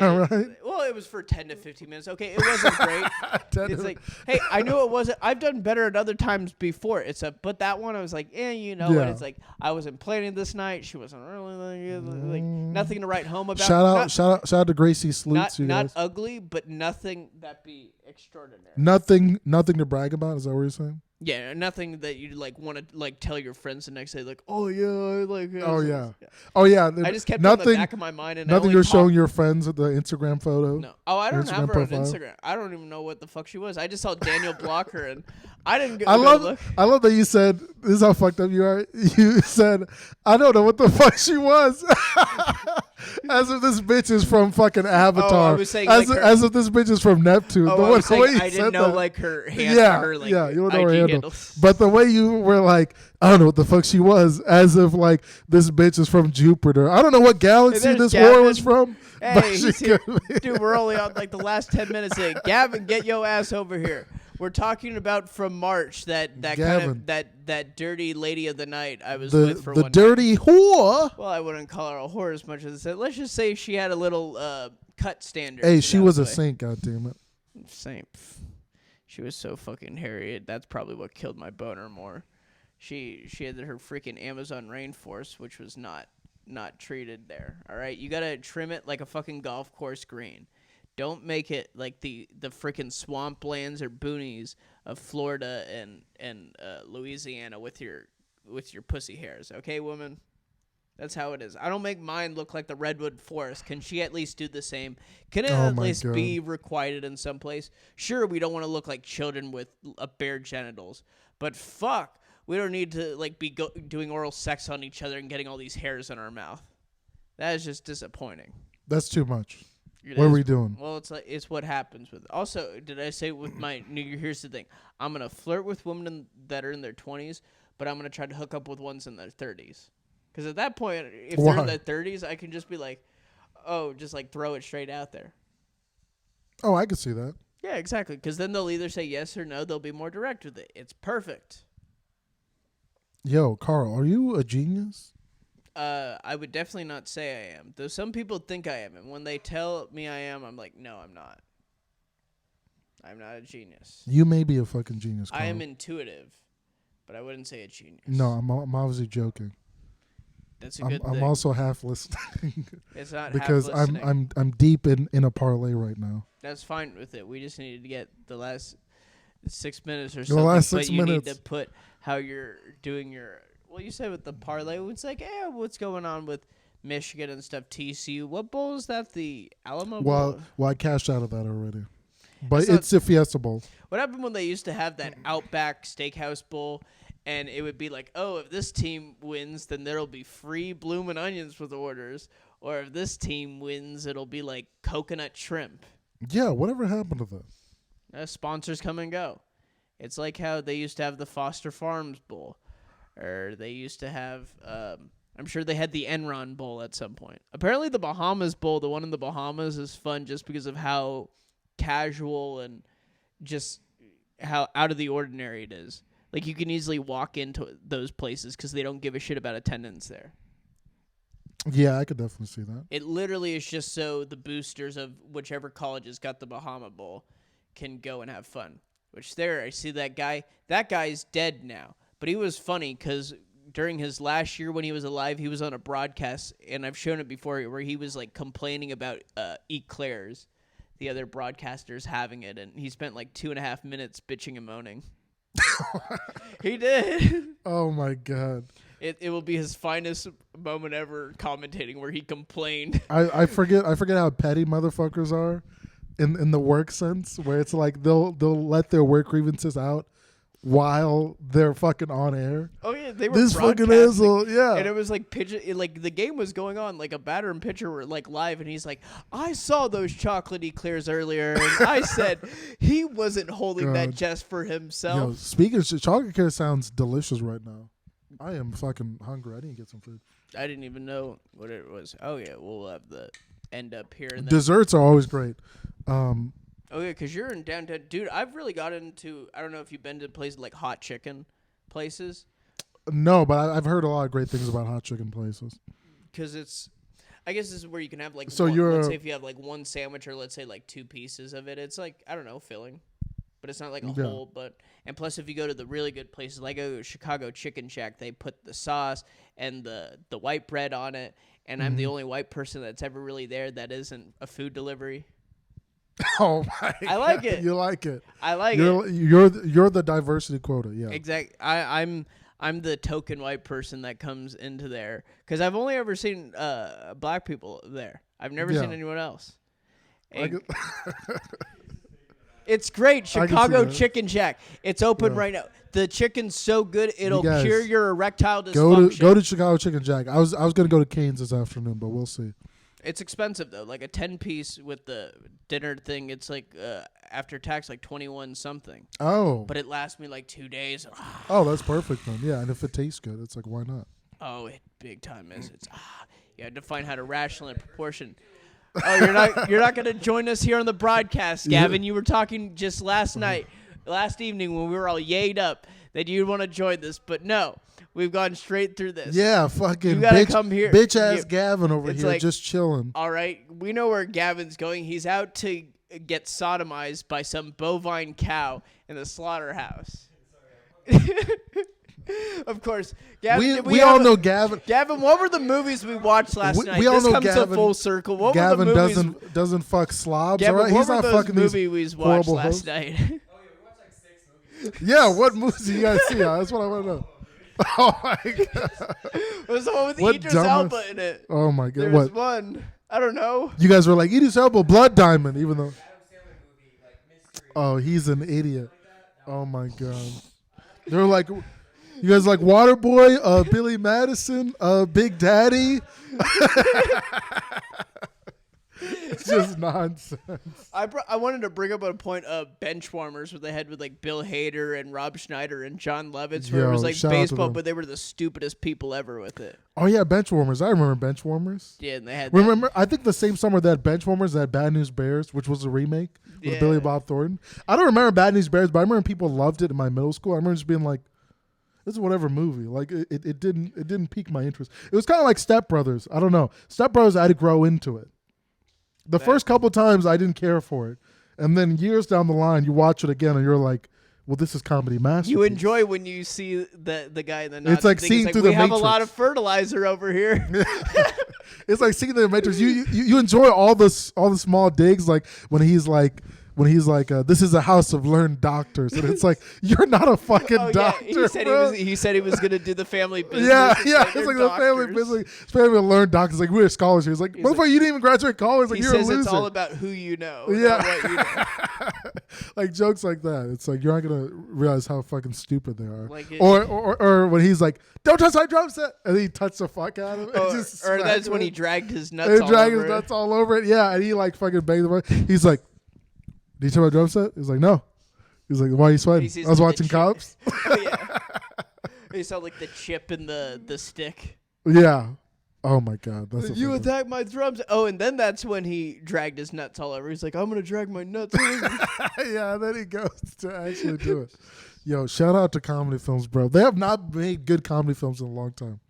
S2: Right? Well, it was for 10 to 15 minutes. Okay, it wasn't great. It's like, hey, I knew it wasn't. I've done better at other times before. But that one I was like, what? It's like I wasn't planning this night. She wasn't really like nothing to write home about.
S1: Shout out to Gracie Sleuts.
S2: Not ugly, but nothing that be extraordinary.
S1: Nothing to brag about. Is that what you're saying?
S2: Yeah, nothing that you like want to like tell your friends the next day. Like, oh yeah, I like.
S1: Oh yeah. Oh yeah.
S2: I just kept it in the back of my mind, and
S1: nothing you're showing your friends the Instagram photo.
S2: No. Oh, I don't have her on Instagram. I don't even know what the fuck she was. I just saw Daniel block her, and I didn't. I
S1: love that you said this is how fucked up you are. You said I don't know what the fuck she was. As if this bitch is from fucking Avatar.
S2: I was saying
S1: as if this bitch is from Neptune.
S2: I didn't know like her hand. You
S1: don't know her handle. But the way you were like, I don't know what the fuck she was, as if like this bitch is from Jupiter. I don't know what galaxy this whore was from.
S2: Hey, dude, we're only on like the last 10 minutes. Hey, Gavin, get your ass over here. We're talking about from March that dirty lady of the night I was with for one
S1: dirty
S2: night.
S1: Whore.
S2: Well, I wouldn't call her a whore as much as I said. Let's just say she had a little cut standard.
S1: Hey, she was a saint. Goddamn it.
S2: Saint. She was so fucking hairy. That's probably what killed my boner more. She had her freaking Amazon rainforest, which was not treated there. All right, you gotta trim it like a fucking golf course green. Don't make it like the freaking swamplands or boonies of Florida and Louisiana with your pussy hairs. Okay, woman? That's how it is. I don't make mine look like the redwood forest. Can she at least do the same? Can it at least be requited in some place? Sure, we don't want to look like children with bare genitals, but fuck, we don't need to like be doing oral sex on each other and getting all these hairs in our mouth. That is just disappointing.
S1: That's too much. What are we doing?
S2: Well, it's what happens with. Also, did I say with my New Year? Here's the thing: I'm gonna flirt with women that are in their 20s, but I'm gonna try to hook up with ones in their 30s. Because at that point, if they're in their 30s, I can just be like, oh, just like throw it straight out there.
S1: Oh, I could see that.
S2: Yeah, exactly. Because then they'll either say yes or no. They'll be more direct with it. It's perfect.
S1: Yo, Karl, are you a genius?
S2: I would definitely not say I am. Though some people think I am, and when they tell me I am, I'm like, no, I'm not. I'm not a genius.
S1: You may be a fucking genius, Karl.
S2: I am intuitive, but I wouldn't say a genius.
S1: No, I'm obviously joking.
S2: That's a good thing.
S1: I'm also half listening.
S2: It's not
S1: because
S2: half listening.
S1: I'm deep in a parlay right now.
S2: That's fine with it. We just needed to get the last 6 minutes or
S1: The
S2: something.
S1: last 6
S2: but you
S1: minutes.
S2: need to put how you're doing your. Well, you said with the parlay, it's like, what's going on with Michigan and stuff? TCU. What bowl is that? The Alamo Bowl.
S1: Well, I cashed out of that already. But it's a Fiesta Bowl.
S2: What happened when they used to have that Outback Steakhouse Bowl, and it would be like, oh, if this team wins, then there'll be free bloomin' onions with orders, or if this team wins, it'll be like coconut shrimp.
S1: Yeah, whatever happened to that?
S2: Sponsors come and go. It's like how they used to have the Foster Farms Bowl, or they used to have. I'm sure they had the Enron Bowl at some point. Apparently, the Bahamas Bowl, the one in the Bahamas, is fun just because of how casual and just how out of the ordinary it is. Like, you can easily walk into those places because they don't give a shit about attendance there.
S1: Yeah, I could definitely see that.
S2: It literally is just so the boosters of whichever college has got the Bahama Bowl can go and have fun. Which there, I see that guy. That guy's dead now. But he was funny because during his last year when he was alive, he was on a broadcast, and I've shown it before, where he was like complaining about eclairs, the other broadcasters having it, and he spent like 2.5 minutes bitching and moaning. He did.
S1: Oh my god.
S2: It will be his finest moment ever commentating, where he complained.
S1: I forget how petty motherfuckers are in the work sense, where it's like they'll let their work grievances out while they're fucking on air.
S2: Oh yeah, they were
S1: this fucking
S2: broadcasting,
S1: asshole. Yeah,
S2: and it was like like the game was going on, like a batter and pitcher were like live, and he's like, I saw those chocolate eclairs earlier, and I said he wasn't holding that just for himself.
S1: Yo, speaking of shit, chocolate eclair sounds delicious right now. I am fucking hungry. I need to get some food.
S2: I didn't even know what it was. Oh yeah, we'll have the end up here. And then,
S1: desserts are always great.
S2: oh yeah, because you're in downtown, dude. I've really got into. I don't know if you've been to places like hot chicken places.
S1: No, but I've heard a lot of great things about hot chicken places.
S2: Because it's, I guess this is where you can have like.
S1: So
S2: let's say if you have like one sandwich, or let's say like 2 pieces of it, it's like, I don't know, filling, but it's not like a whole. But and plus, if you go to the really good places like Chicago Chicken Shack, they put the sauce and the white bread on it. And I'm the only white person that's ever really there that isn't a food delivery.
S1: Oh my!
S2: I like it.
S1: You like it.
S2: I like
S1: it. You're the diversity quota. Yeah.
S2: Exactly. I'm the token white person that comes into there because I've only ever seen black people there. I've never seen anyone else. It's great. Chicago Chicken Shack. It's open right now. The chicken's so good it'll cure your erectile dysfunction.
S1: Go to Chicago Chicken Shack. I was gonna go to Cane's this afternoon, but we'll see.
S2: It's expensive though. Like a 10-piece with the dinner thing, it's like after tax like 21 something.
S1: Oh.
S2: But it lasts me like 2 days.
S1: Oh, that's perfect then. Yeah, and if it tastes good, it's like, why not?
S2: Oh, it big time is. It's you had to find how to ration and proportion. Oh, you're not gonna join us here on the broadcast, Gavin. You were talking just last evening when we were all yayed up that you'd want to join this, but no, we've gone straight through this.
S1: Yeah, fucking
S2: you gotta come here.
S1: Bitch ass Gavin over here,
S2: like,
S1: just chilling.
S2: All right, we know where Gavin's going. He's out to get sodomized by some bovine cow in the slaughterhouse. Of course, Gavin.
S1: We all know Gavin.
S2: Gavin, what were the movies we watched last night?
S1: We all know
S2: comes
S1: Gavin.
S2: To full circle. What
S1: Gavin
S2: were the movies?
S1: doesn't fuck slobs.
S2: Gavin,
S1: all right,
S2: he's not fucking movies we watched last night.
S3: Oh yeah, we watched like 6 movies.
S1: Yeah, what movies do you guys see? That's what I want to know. Oh my god!
S2: It was the one with Idris Elba in it.
S1: Oh my god!
S2: There was one. I don't know.
S1: You guys were like Idris Elba, Blood Diamond, even though. Oh, he's an idiot. Oh my god! They're like. You guys like Waterboy, Billy Madison, Big Daddy? It's just nonsense.
S2: I wanted to bring up a point of Benchwarmers where they had with like Bill Hader and Rob Schneider and John Lovitz where it was like baseball, but they were the stupidest people ever with it.
S1: Oh yeah, Benchwarmers. I remember Benchwarmers.
S2: Yeah, and they had
S1: remember I think the same summer that Benchwarmers that Bad News Bears, which was a remake with Billy Bob Thornton. I don't remember Bad News Bears, but I remember people loved it in my middle school. I remember just being like, This is whatever movie. Like it didn't pique my interest. It was kind of like Step Brothers. I don't know. Step Brothers, I had to grow into it. The first couple times I didn't care for it, and then years down the line, you watch it again and you're like, well, this is comedy masterpiece.
S2: You enjoy when you see the guy in the Nazi
S1: It's like
S2: thing.
S1: seeing
S2: Like,
S1: through
S2: we
S1: the
S2: have
S1: Matrix.
S2: a lot of fertilizer over here.
S1: It's like seeing the Matrix. You enjoy all the small digs, like when he's like, this is a house of learned doctors, and it's like you're not a fucking doctor.
S2: Yeah. He said he was gonna do the family business.
S1: Yeah.
S2: It's
S1: It's like
S2: they're
S1: the family
S2: doctors.
S1: business. It's family of learned doctors. Like we're scholars here. He's like, motherfucker, you didn't even graduate college. Like
S2: He
S1: you're a
S2: says
S1: loser.
S2: it's all about who you know.
S1: Yeah.
S2: not what you know.
S1: Like jokes like that. It's like you're not gonna realize how fucking stupid they are.
S2: Like it-
S1: or when he's like, don't touch my drum set, and he touched the fuck out of it.
S2: Or,
S1: Just
S2: or that's
S1: smacked
S2: when
S1: it.
S2: he dragged his nuts
S1: And
S2: all
S1: drag
S2: over
S1: his
S2: it.
S1: nuts all over it. Yeah, and he like fucking banged the. He's like, did you touch my drum set? He's like, no. He's like, why are you sweating?
S2: He sees
S1: I was
S2: the
S1: watching
S2: chip.
S1: Cops.
S2: Oh, yeah. He saw like the chip in the stick.
S1: Yeah. Oh my god. That's
S2: You attacked my drums. Oh, and then that's when he dragged his nuts all over. He's like, I'm gonna drag my nuts over.
S1: Yeah, and then he goes to actually do it. Yo, shout out to comedy films, bro. They have not made good comedy films in a long time.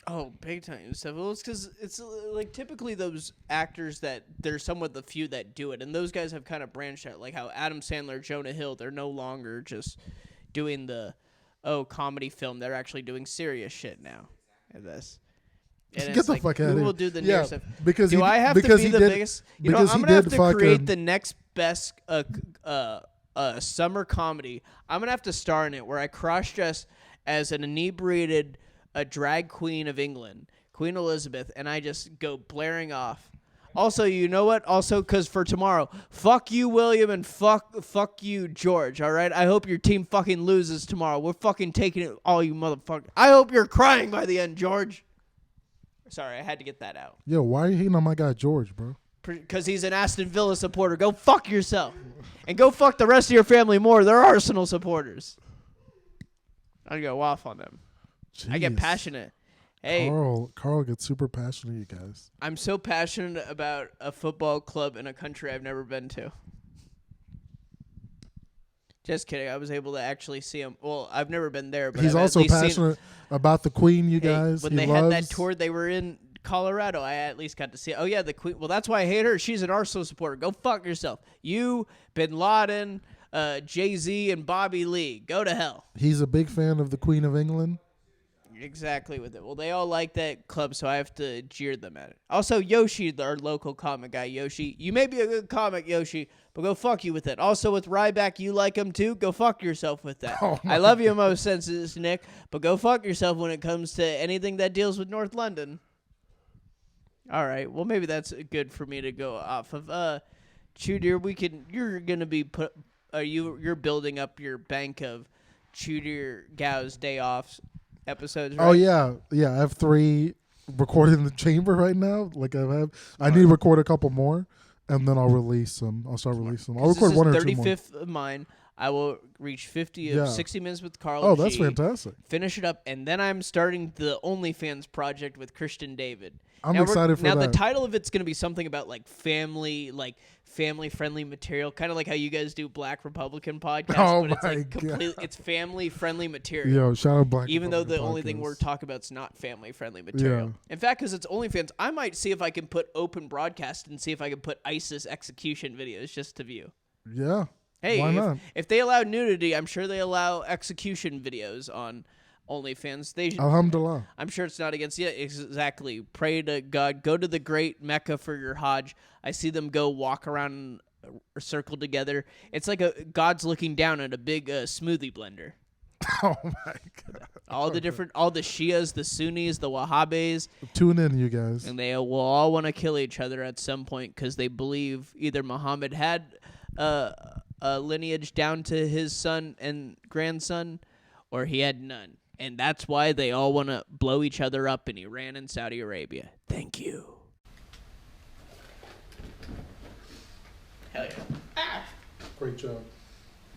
S2: Oh, big time and stuff. Well, it's because it's like typically those actors that there's somewhat the few that do it, and those guys have kind of branched out. Like how Adam Sandler, Jonah Hill, they're no longer just doing the comedy film. They're actually doing serious shit now. And this. And
S1: Get
S2: it's
S1: the
S2: like,
S1: fuck out
S2: who
S1: of here.
S2: will do the
S1: Yeah,
S2: near stuff?
S1: because
S2: Do
S1: he,
S2: I have
S1: because
S2: to be
S1: he
S2: the
S1: did,
S2: biggest? You know,
S1: because
S2: I'm
S1: he
S2: gonna have
S1: did
S2: to
S1: fucking,
S2: create the next best summer comedy. I'm gonna have to star in it where I cross-dress as an inebriated drag queen of England, Queen Elizabeth, and I just go blaring off. Also, you know what? Also, because for tomorrow, fuck you, William, and fuck you, George, all right? I hope your team fucking loses tomorrow. We're fucking taking it, all you motherfuckers. I hope you're crying by the end, George. Sorry, I had to get that out.
S1: Yo, why are you hating on my guy George, bro?
S2: Because he's an Aston Villa supporter. Go fuck yourself. And go fuck the rest of your family more. They're Arsenal supporters. I go off on them. I get
S1: Jeez.
S2: passionate. Hey,
S1: Karl gets super passionate, you guys.
S2: I'm so passionate about a football club in a country I've never been to. Just kidding. I was able to actually see him. Well, I've never been there, but
S1: He's
S2: I've
S1: also
S2: at least
S1: passionate about the Queen, you guys.
S2: When
S1: he
S2: they
S1: loves.
S2: had that tour, they were in Colorado. I at least got to see it. Oh, yeah, the Queen. Well, that's why I hate her. She's an Arsenal supporter. Go fuck yourself. You, Bin Laden, Jay-Z, and Bobby Lee. Go to hell.
S1: He's a big fan of the Queen of England.
S2: Exactly with it. Well, they all like that club, so I have to jeer them at it. Also, Yoshi, our local comic guy, Yoshi. You may be a good comic, Yoshi, but go fuck you with it. Also, with Ryback, you like him too? Go fuck yourself with that.
S1: Oh
S2: I love you in most senses, Nick, but go fuck yourself when it comes to anything that deals with North London. All right. Well, maybe that's good for me to go off of. Chudier, you're going to be you're building up your bank of Chudier Gau's day offs episodes, right?
S1: Oh yeah. I have 3 recorded in the chamber right now. Like I need to record a couple more, and then I'll release them. I'll start releasing them. I'll record 1 or 2 more.
S2: 35th of mine. I will reach 50 of
S1: Yeah.
S2: 60 Minutes with Karl.
S1: Oh,
S2: and
S1: that's
S2: G,
S1: fantastic.
S2: finish it up, and then I'm starting the OnlyFans project with Christian David.
S1: I'm
S2: Now
S1: excited for
S2: now
S1: that.
S2: the title of it's going to be something about like family friendly material, kind of like how you guys do Black Republican podcasts,
S1: Oh
S2: but it's
S1: my
S2: like completely
S1: God.
S2: it's family friendly material.
S1: Yo, shout out Black.
S2: Even though the
S1: Republican
S2: only thing
S1: podcast.
S2: we're talking about is not family friendly material.
S1: Yeah.
S2: In fact, because it's OnlyFans, I might see if I can put open broadcast and see if I can put ISIS execution videos just to view.
S1: Yeah.
S2: Hey,
S1: Why not?
S2: if they allow nudity, I'm sure they allow execution videos on OnlyFans.
S1: Alhamdulillah.
S2: I'm sure it's not against. Yeah, exactly. Pray to God. Go to the great Mecca for your Hajj. I see them go walk around a circle together. It's like God's looking down at a big smoothie blender.
S1: Oh my God.
S2: All the Shias, the Sunnis, the Wahhabis,
S1: Tune in, you guys.
S2: and they will all want to kill each other at some point because they believe either Muhammad had a lineage down to his son and grandson, or he had none. And that's why they all want to blow each other up in Iran and Saudi Arabia. Thank you. Hell yeah.
S1: Great job.